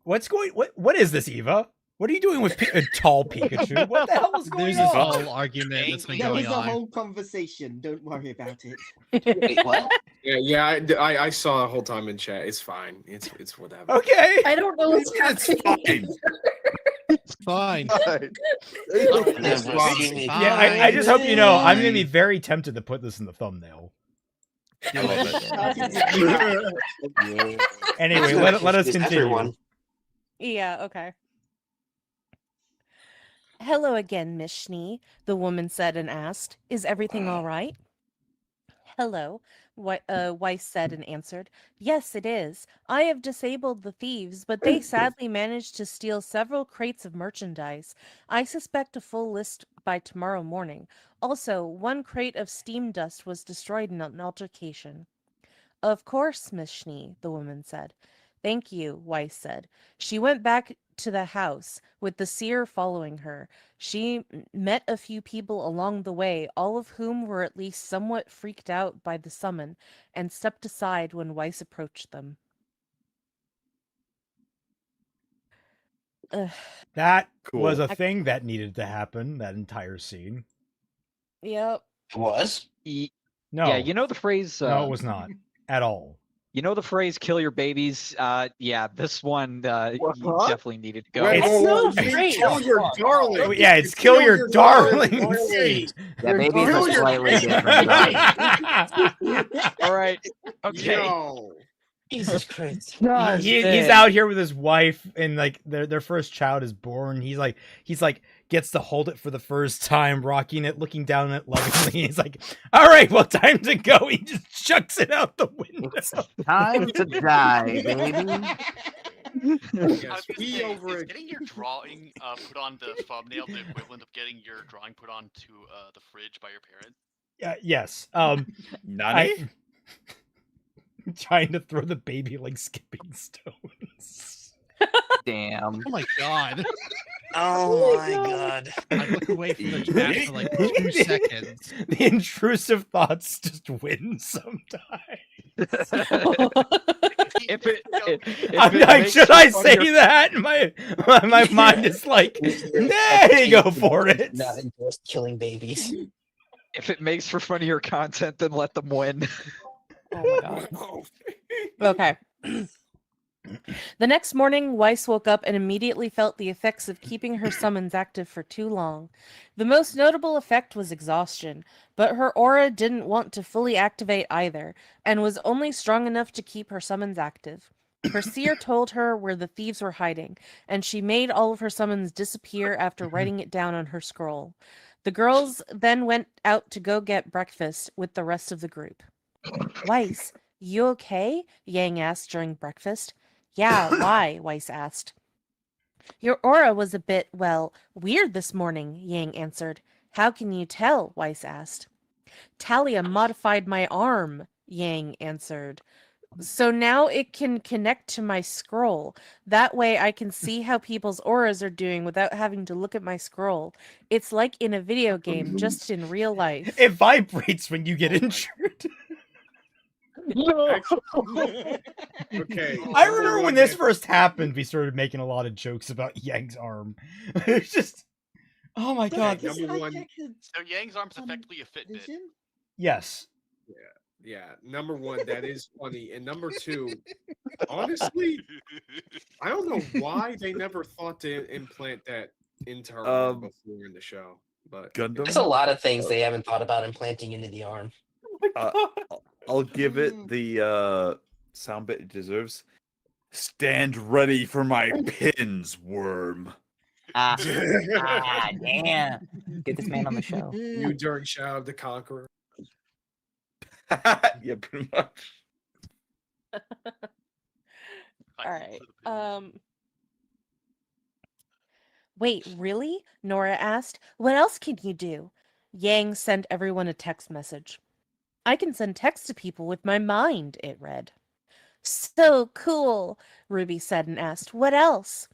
What's going? What is this, Eva? What are you doing with a tall Pikachu? What the hell is going There's on? this whole argument that's been That going was a on. whole conversation. Don't worry about it. Wait, what? Yeah. I saw the whole time in chat. It's fine. It's whatever. Okay. I don't know what's happening. It's fine. Yeah, I just hope you know I'm gonna be very tempted to put this in the thumbnail. Anyway, let us continue. Yeah, okay. Hello again, Miss Schnee, the woman said and asked, is everything all right? Hello, Weiss said and answered, yes, it is. I have disabled the thieves, but they sadly managed to steal several crates of merchandise. I suspect a full list by tomorrow morning. Also, 1 crate of steam dust was destroyed in an altercation. Of course, Miss Schnee, the woman said. Thank you, Weiss said. She went back to the house, with the seer following her. She met a few people along the way, all of whom were at least somewhat freaked out by the summon, and stepped aside when Weiss approached them. That was a thing that needed to happen, that entire scene. Yep. Was? No. Yeah, you know the phrase... No, it was not. At all. You know the phrase "kill your babies." Yeah, this one you What? definitely needed to go. Wait, It's whoa, so whoa, great. kill your darling. Oh, yeah, it's kill your darling. Wait. Yeah, babies Kill are your slightly different. All right. Okay. Yo. Jesus Christ. He's out here with his wife, and like their first child is born. He's like gets to hold it for the first time, rocking it, looking down at it lovingly. He's like, "All right, well, time to go." He just chucks it out the window. Time to die, baby. Yes, Is getting your drawing put on the thumbnail the equivalent of getting your drawing put onto the fridge by your parents? Yes. Nani? Trying to throw the baby like skipping stones. Damn. Oh my god. Oh my god. I look away from the chat for like 2 seconds. The intrusive thoughts just win sometimes. I'm like, should I say that? My mind is like, there you go for it. Not endorsed killing babies. If it makes for funnier content, then let them win. Oh my god. Okay. The next morning, Weiss woke up and immediately felt the effects of keeping her summons active for too long. The most notable effect was exhaustion, but her aura didn't want to fully activate either, and was only strong enough to keep her summons active. Her seer told her where the thieves were hiding, and she made all of her summons disappear after writing it down on her scroll. The girls then went out to go get breakfast with the rest of the group. Weiss, you okay? Yang asked during breakfast. Yeah, why? Weiss asked. Your aura was a bit, well, weird this morning, Yang answered. How can you tell? Weiss asked. Talia modified my arm, Yang answered. So now it can connect to my scroll. That way I can see how people's auras are doing without having to look at my scroll. It's like in a video game, just in real life. It vibrates when you get injured. No. Okay. I remember when this first happened, we started making a lot of jokes about Yang's arm. It's just, oh my god. Number one. So Yang's arm's effectively a Fitbit. Yes. Yeah. Number one, that is funny, and number two, honestly, I don't know why they never thought to implant that into her arm before in the show. But Gundam. There's a lot of things they haven't thought about implanting into the arm. I'll give it the sound bit it deserves. Stand ready for my pins, worm. Damn. Get this man on the show. You during Shadow of the Conqueror. Yeah, pretty much. All right. Wait, really? Nora asked. What else can you do? Yang sent everyone a text message. I can send text to people with my mind, it read. So cool, Ruby said and asked. What else?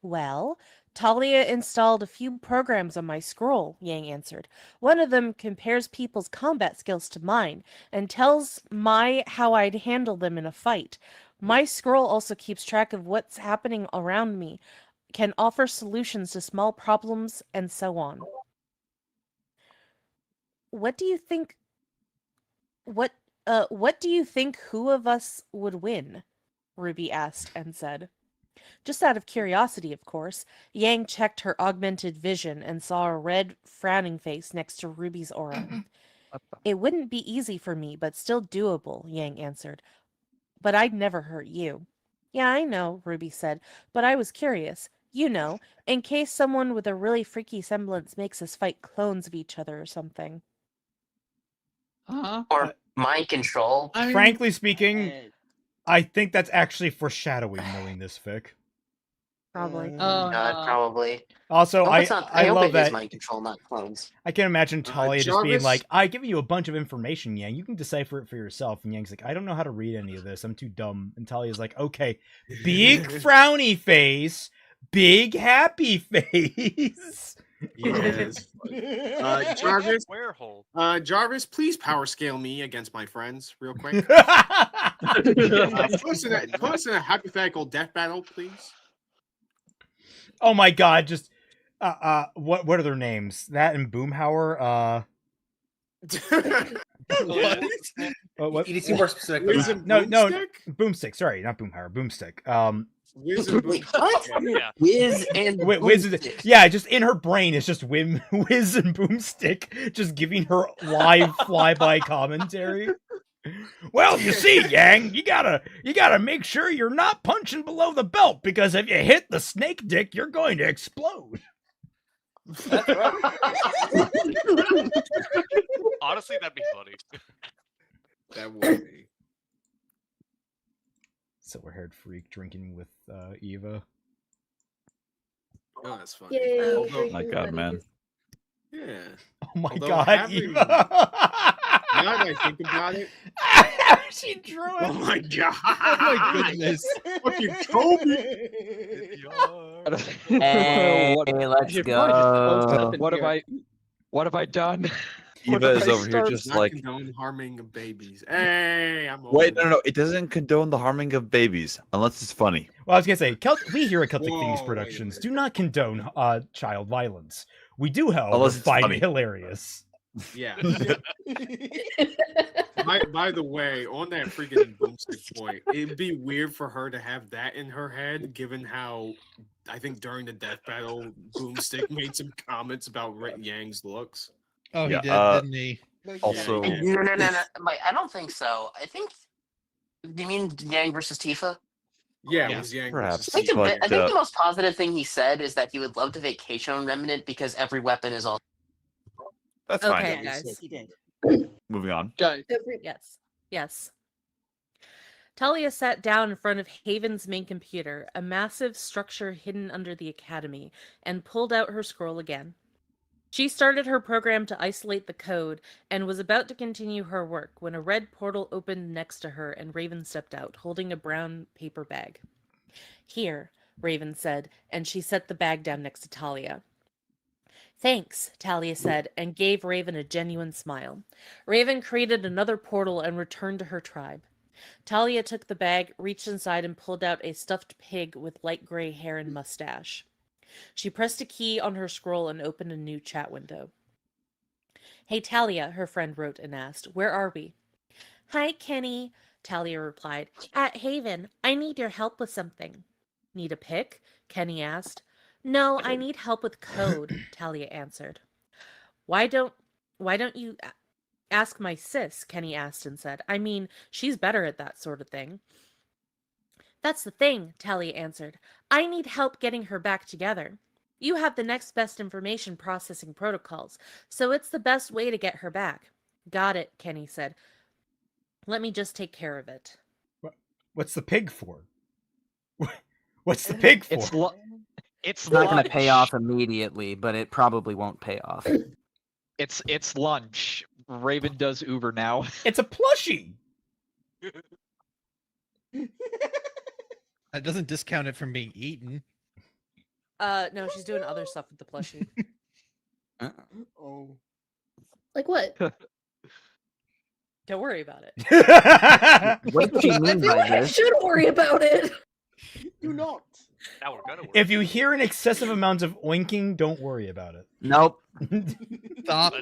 Well, Talia installed a few programs on my scroll, Yang answered. One of them compares people's combat skills to mine and tells how I'd handle them in a fight. My scroll also keeps track of what's happening around me, can offer solutions to small problems, and so on. What do you think who of us would win? Ruby asked and said. Just out of curiosity, of course, Yang checked her augmented vision and saw a red, frowning face next to Ruby's aura. It wouldn't be easy for me, but still doable, Yang answered. But I'd never hurt you. Yeah, I know, Ruby said, but I was curious. You know, in case someone with a really freaky semblance makes us fight clones of each other or something. Or mind control. Frankly speaking, I think that's actually foreshadowing knowing this fic. Probably. Probably. Also, I hope I love it that is mind control, not clones. I can imagine Talia just being Jarvis? like, I give you a bunch of information, Yang. You can decipher it for yourself. And Yang's like, I don't know how to read any of this. I'm too dumb. And Talia's like, okay, big frowny face, big happy face. Yes. Jarvis, Jarvis, please power scale me against my friends real quick. Put us in a hypothetical death battle, please. Oh my god, just what are their names? That and Boomhauer, What? You need to be more specific. Wiz and No, Boomstick? Boomstick. Sorry, not Boomhauer. Boomstick. Wiz and Wait, Boomstick. what? Yeah. Wiz and Wiz is, Boomstick. yeah, just in her brain, it's just Wiz and Boomstick just giving her live flyby commentary. Well, you see, Yang, you gotta make sure you're not punching below the belt, because if you hit the snake dick, you're going to explode. That's right. Honestly, that'd be funny. That would be. Silver-haired freak drinking with Eva. Oh, that's funny. Yay, Although- drinking My God, man. Yeah. Oh my Although God, having- Eva! Now that I think about it. She drew it. Oh my God. Oh my goodness. Fucking Kobe. Hey, What- let's should probably just close it go. up in What have here. I done? Eva is over here just Not like, condone harming of babies. Hey, I'm wait, old. no. It doesn't condone the harming of babies unless it's funny. Well, I was gonna say, we here at Celtic Whoa, Things wait a Productions minute. do not condone child violence. We do, however, Unless it's find funny. it hilarious. Yeah. by the way, on that freaking Boomstick point, it'd be weird for her to have that in her head, given how I think during the death battle, Boomstick made some comments about Yang's looks. Oh, he Yeah, did, didn't he? Also, Yeah. No. I don't think so. I think. Do you mean Yang versus Tifa? Yeah, it Yeah, was Yang perhaps. versus I think, Tifa. I think the most positive thing he said is that he would love to vacation on Remnant because every weapon is all. that's Okay, fine. guys. He did. Moving on. Guys, Yes. Talia sat down in front of Haven's main computer, a massive structure hidden under the academy, and pulled out her scroll again. She started her program to isolate the code and was about to continue her work when a red portal opened next to her and Raven stepped out, holding a brown paper bag. Here, Raven said, and she set the bag down next to Talia. Thanks, Talia said, and gave Raven a genuine smile. Raven created another portal and returned to her tribe. Talia took the bag, reached inside, and pulled out a stuffed pig with light gray hair and mustache. She pressed a key on her scroll and opened a new chat window. Hey, Talia, her friend wrote and asked, where are we? Hi, Kenny, Talia replied. At Haven. I need your help with something. Need a pick? Kenny asked. No, I need help with code, Talia answered. Why don't you ask my sis? Kenny asked and said. I mean, she's better at that sort of thing. That's the thing, Talia answered. I need help getting her back together. You have the next best information processing protocols, so it's the best way to get her back. Got it, Kenny said. Let me just take care of it. What's the pig for? What's the pig for? It's not going lunch. to pay off immediately, but it probably won't pay off. It's lunch. Raven does Uber now. It's a plushie. That doesn't discount it from being eaten. No, she's doing other stuff with the plushie. Oh. Like what? Don't worry about it. What does she I mean feel by like I this? should worry about it. Do not. Now we're gonna work. If you hear an excessive amount of oinking, don't worry about it. Nope. Stop.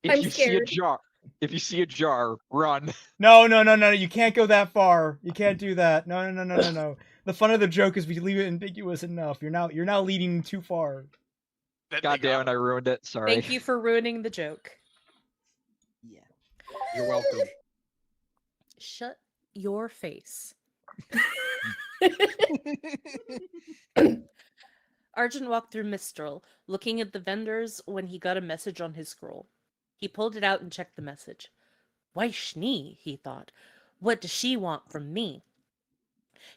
If I'm you see a scared. jar, run. No, you can't go that far. You can't do that. No. The fun of the joke is we leave it ambiguous enough. You're now leading too far. God damn it, I ruined it. Sorry. Thank you for ruining the joke. Yeah. You're welcome. Shut your face. Arjun walked through Mistral, looking at the vendors when he got a message on his scroll. He pulled it out and checked the message. Why Schnee, he thought. What does she want from me?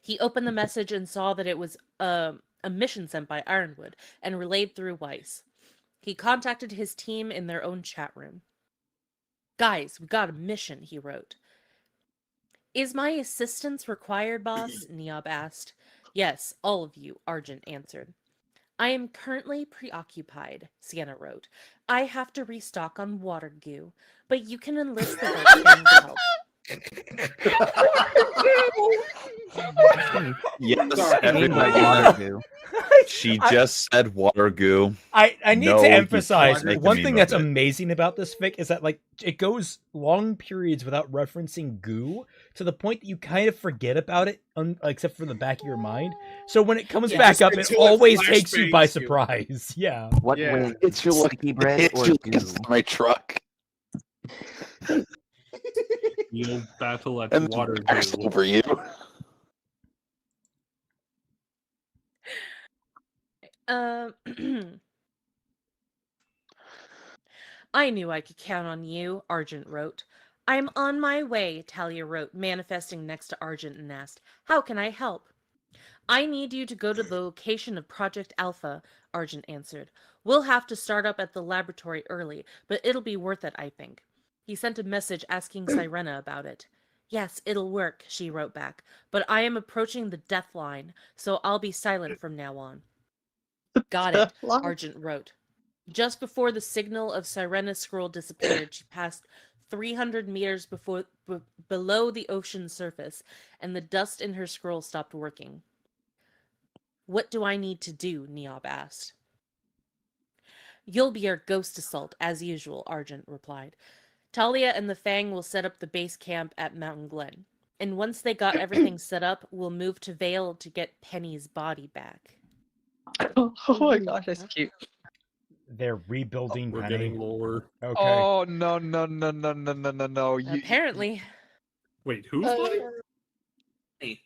He opened the message and saw that it was a mission sent by Ironwood and relayed through Weiss. He contacted his team in their own chat room. Guys, we got a mission, he wrote. Is my assistance required, boss? Niob asked. Yes, all of you, Argent answered. I am currently preoccupied, Sienna wrote. I have to restock on water goo, but you can enlist the White Fang's help. Yes, Sorry. everybody Water knows. goo. She just said water goo. I need No, to you emphasize can't make a one meme thing of that's it. amazing about this fic is that like it goes long periods without referencing goo to the point that you kind of forget about it, except for the back of your mind. So when it comes Yeah, back just up, it until it always takes you by flashbangs you. surprise. Yeah. What Yeah. wins, It's your like, sticky bread it's or your goo? my truck. You'll battle at And water pass goo. over you. I knew I could count on you, Argent wrote. I'm on my way, Talia wrote, manifesting next to Argent and asked, How can I help? I need you to go to the location of Project Alpha, Argent answered. We'll have to start up at the laboratory early, but it'll be worth it, I think. He sent a message asking Sirena about it. Yes, it'll work, she wrote back, but I am approaching the death line, so I'll be silent from now on. Got it, Argent wrote. Just before the signal of Sirena's scroll disappeared, she passed 300 meters below the ocean surface, and the dust in her scroll stopped working. What do I need to do? Niob asked. You'll be our ghost assault, as usual, Argent replied. Talia and the Fang will set up the base camp at Mountain Glen. And once they got everything set up, we'll move to Vale to get Penny's body back. Oh my gosh, that's cute. They're rebuilding We're Penny. getting lower. Okay. Oh no. Apparently. Wait, who's body? Penny.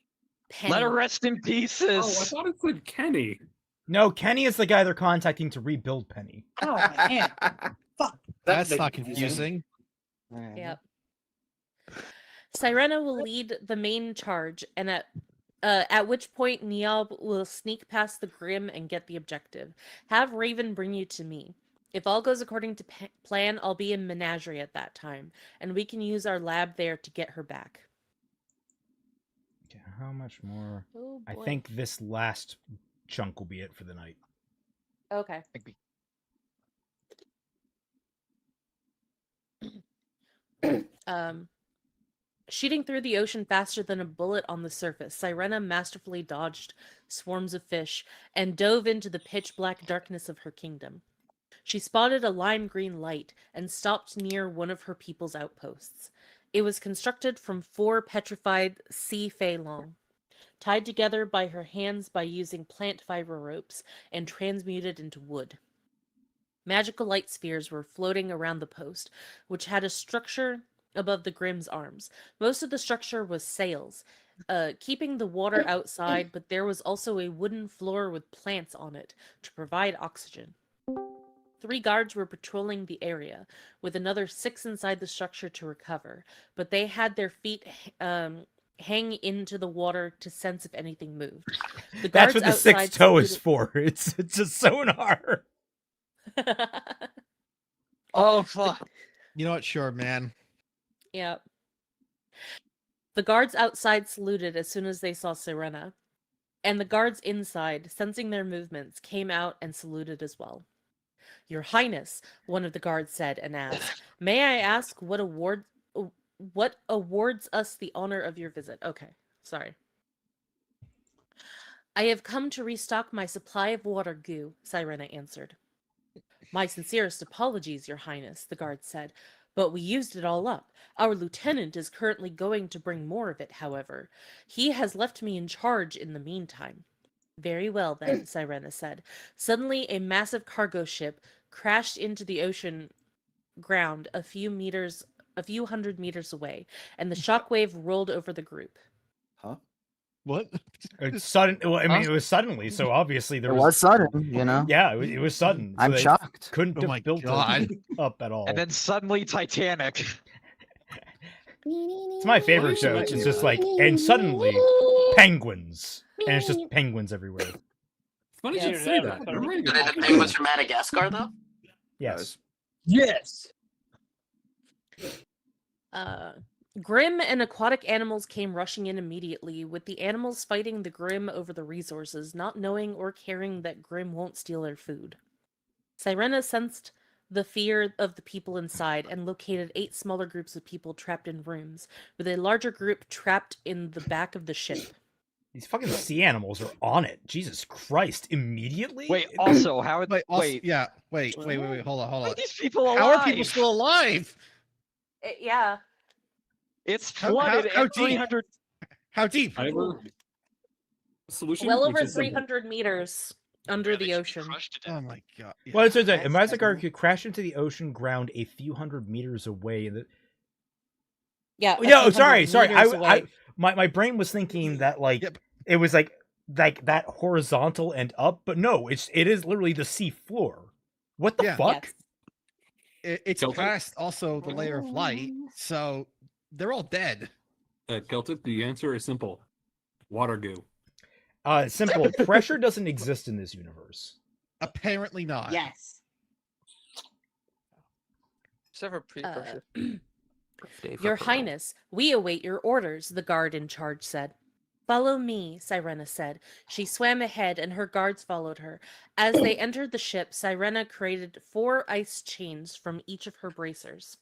Let her rest in pieces. Oh, I thought it said Kenny. No, Kenny is the guy they're contacting to rebuild Penny. Oh man. Fuck. That's not confusing. Yep. Sirena will lead the main charge, and at which point Niob will sneak past the Grim and get the objective. Have Raven bring you to me. If all goes according to plan, I'll be in Menagerie at that time, and we can use our lab there to get her back. Okay, how much more? Oh, I boy. think this last chunk will be it for the night. Okay. Shooting through the ocean faster than a bullet on the surface, Sirena masterfully dodged swarms of fish and dove into the pitch-black darkness of her kingdom. She spotted a lime green light and stopped near one of her people's outposts. It was constructed from 4 petrified sea fey long, tied together by her hands by using plant fiber ropes and transmuted into wood. Magical light spheres were floating around the post, which had a structure above the Grimm's arms. Most of the structure was sails, keeping the water outside, but there was also a wooden floor with plants on it to provide oxygen. 3 guards were patrolling the area, with another 6 inside the structure to recover, but they had their feet hang into the water to sense if anything moved. The That's guards what the outside 6th toe is saluted- for. It's a sonar. Oh fuck. You know what? Sure, man. Yeah. The guards outside saluted as soon as they saw Sirena, and the guards inside, sensing their movements, came out and saluted as well. Your Highness, one of the guards said and asked, may I ask what awards us the honor of your visit? Okay, sorry. I have come to restock my supply of water goo, Sirena answered. My sincerest apologies, Your Highness, the guard said, but we used it all up. Our lieutenant is currently going to bring more of it, however. He has left me in charge in the meantime. Very well, then, Sirena said. Suddenly, a massive cargo ship crashed into the ocean ground a few hundred meters away, and the shockwave rolled over the group. Huh? What? It's sudden. Well, I mean, it was suddenly, so obviously there It was. was sudden, you know? Yeah, it was sudden. So I'm they shocked. Couldn't Oh have my built God. it up at all. And then suddenly Titanic. It's my favorite joke. It's just like, and suddenly penguins, and it's just penguins everywhere. It's funny Yeah, you should say that that. was I'm ready to Are they the penguins from Madagascar, though? Yes. Yes. Grim and aquatic animals came rushing in immediately, with the animals fighting the Grim over the resources, not knowing or caring that Grim won't steal their food. Sirena sensed the fear of the people inside and located 8 smaller groups of people trapped in rooms, with a larger group trapped in the back of the ship. These fucking sea animals are on it. Jesus Christ! Immediately. Wait. Also, how? Wait, also, Wait. yeah. Wait. Hold on. Are these people alive? How are people still alive? Yeah. It's How flooded how at deep? 300. How deep? I have a solution. Well which over is simple. 300 meters under the ocean. Oh my god. Well, it's a Mazakar could crash into the ocean ground a few hundred meters away. Yeah. No, sorry. meters away. My brain was thinking that like it was like that horizontal and up, but no, it is literally the sea floor. What the fuck? It's past also the layer of light, so they're all dead. Celtic, the answer is simple. Water goo. Simple. Pressure doesn't exist in this universe. Apparently not. Yes. Except for pre-pressure. Your Highness, we await your orders, the guard in charge said. Follow me, Sirena said. She swam ahead and her guards followed her. As they entered the ship, Sirena created 4 ice chains from each of her bracers.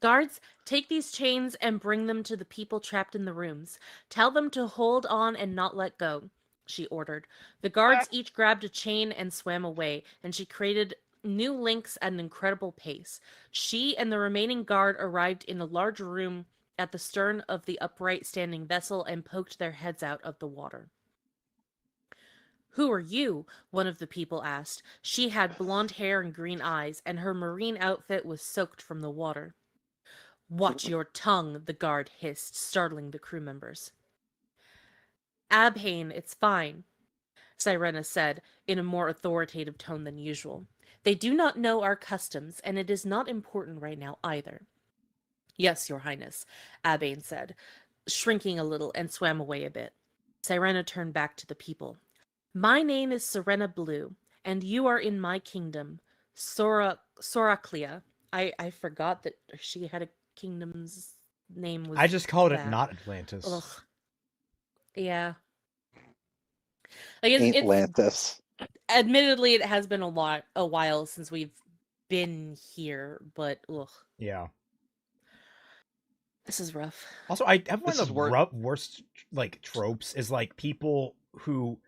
Guards, take these chains and bring them to the people trapped in the rooms. Tell them to hold on and not let go, she ordered. The guards each grabbed a chain and swam away, and she created new links at an incredible pace. She and the remaining guard arrived in a large room at the stern of the upright standing vessel and poked their heads out of the water. Who are you? One of the people asked. She had blonde hair and green eyes, and her marine outfit was soaked from the water. Watch your tongue, the guard hissed, startling the crew members. Abhane, it's fine, Sirena said in a more authoritative tone than usual. They do not know our customs, and it is not important right now either. Yes, Your Highness, Abhane said, shrinking a little and swam away a bit. Sirena turned back to the people. My name is Serena Blue, and you are in my kingdom, Soraclia. I forgot that she had a kingdom's name was I just called that. it not Atlantis. Ugh. Yeah. Like it's Atlantis. Admittedly, it has been a while since we've been here, but ugh. Yeah. This is rough. Also, I have one of the worst like tropes is like people who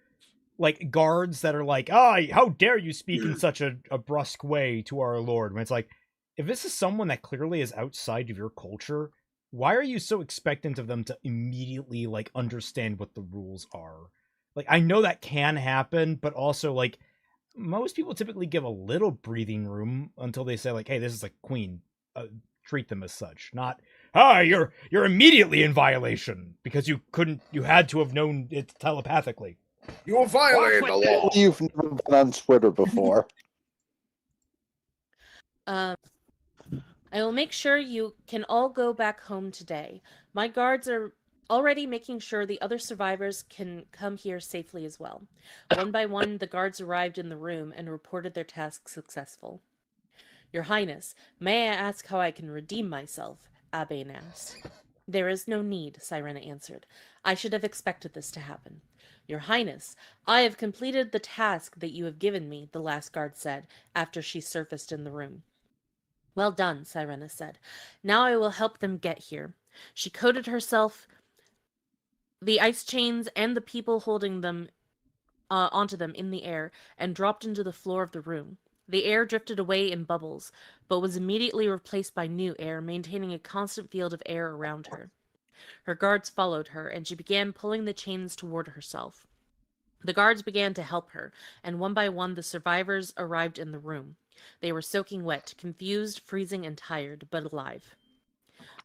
like guards that are like, how dare you speak in such a brusque way to our lord? When it's like, if this is someone that clearly is outside of your culture, why are you so expectant of them to immediately like understand what the rules are? Like, I know that can happen, but also like most people typically give a little breathing room until they say like, hey, this is a queen. Treat them as such, not you're immediately in violation because you had to have known it telepathically. You violated the law. You've never been on Twitter before. I will make sure you can all go back home today. My guards are already making sure the other survivors can come here safely as well. One by one, the guards arrived in the room and reported their task successful. Your Highness, may I ask how I can redeem myself? Abhane asked. There is no need, Sirena answered. I should have expected this to happen. Your Highness, I have completed the task that you have given me, the last guard said, after she surfaced in the room. Well done, Sirena said. Now I will help them get here. She coated herself, the ice chains, and the people holding them onto them in the air, and dropped into the floor of the room. The air drifted away in bubbles, but was immediately replaced by new air, maintaining a constant field of air around her. Her guards followed her, and she began pulling the chains toward herself. The guards began to help her, and one by one the survivors arrived in the room. They were soaking wet, confused, freezing, and tired, but alive.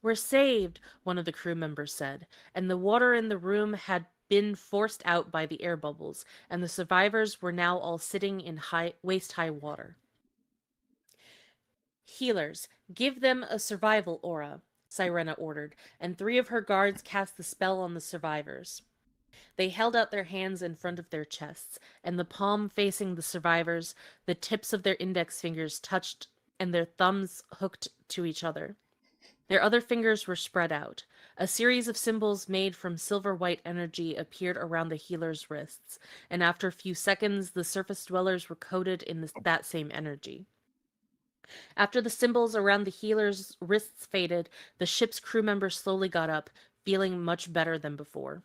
We're saved, one of the crew members said, and the water in the room had been forced out by the air bubbles, and the survivors were now all sitting in waist-high water. Healers, give them a survival aura, Sirena ordered, and 3 of her guards cast the spell on the survivors. They held out their hands in front of their chests, and the palm facing the survivors, the tips of their index fingers touched and their thumbs hooked to each other. Their other fingers were spread out. A series of symbols made from silver-white energy appeared around the healers' wrists, and after a few seconds, the surface dwellers were coated in that same energy. After the symbols around the healers' wrists faded, the ship's crew members slowly got up, feeling much better than before.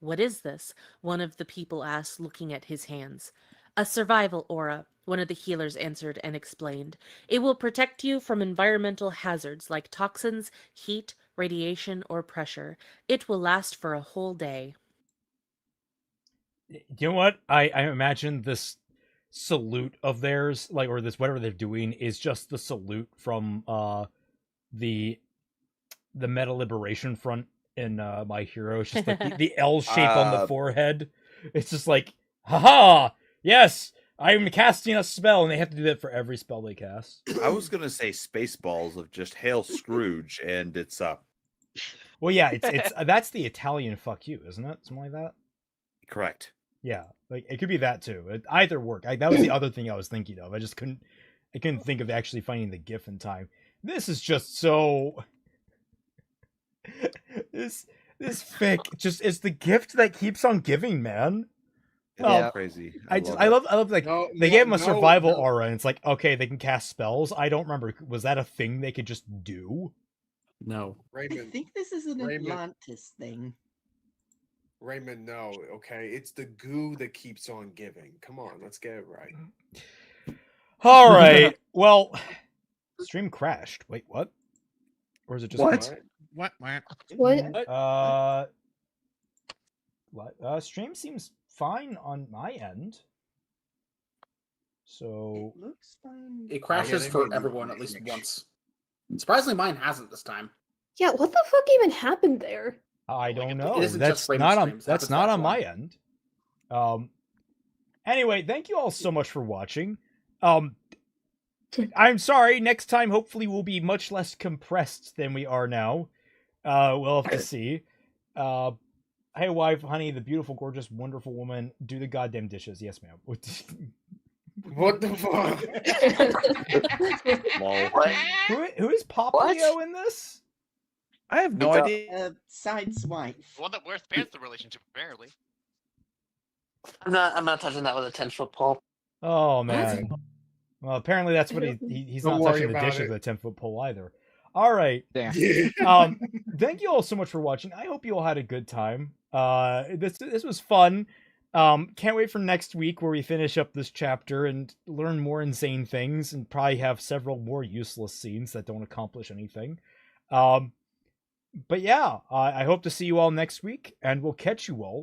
What is this? One of the people asked, looking at his hands. A survival aura, one of the healers answered and explained. It will protect you from environmental hazards like toxins, heat, radiation, or pressure. It will last for a whole day. You know what? I imagine this salute of theirs, like, or this whatever they're doing, is just the salute from the Meta Liberation Front in My Hero. It's just like the L shape on the forehead. It's just like, haha, yes, I'm casting a spell, and they have to do that for every spell they cast. I was gonna say Spaceballs of just Hail Scrooge, and it's up. Well, yeah, it's that's the Italian fuck you, isn't it? Something like that. Correct. Yeah, like it could be that too. Either work. That was the other thing I was thinking of. I couldn't think of actually finding the GIF in time. This is just so. this fic just is the gift that keeps on giving, man. Yeah, crazy. I love like they gave him a survival aura, and it's like, okay, they can cast spells. I don't remember, was that a thing they could just do? No. I think this is an Atlantis thing. Raymond, no, okay? It's the goo that keeps on giving. Come on, let's get it right. All right. Well, stream crashed. Wait, what? Or is it just What? Stream seems fine on my end. So It looks fine. It crashes for everyone at least once. Surprisingly, mine hasn't this time. Yeah, what the fuck even happened there? I don't know. It isn't That's just Raymond not on. streams. That's Happens not to on my everyone. end. Anyway, thank you all so much for watching. I'm sorry. Next time, hopefully, we'll be much less compressed than we are now. We'll have to see. Hey, wife, honey, the beautiful, gorgeous, wonderful woman, do the goddamn dishes. Yes, ma'am. What the fuck? Who is Poplio in this? I have no idea. Side's wife. The one that wears pants the relationship, apparently. I'm not touching that with a 10-foot pole. Oh man. Well, apparently that's what he's Don't not worry touching the about dishes it. with a 10-foot pole either. All right. Damn. Thank you all so much for watching. I hope you all had a good time. This was fun. Can't wait for next week where we finish up this chapter and learn more insane things and probably have several more useless scenes that don't accomplish anything. But yeah, I hope to see you all next week, and we'll catch you all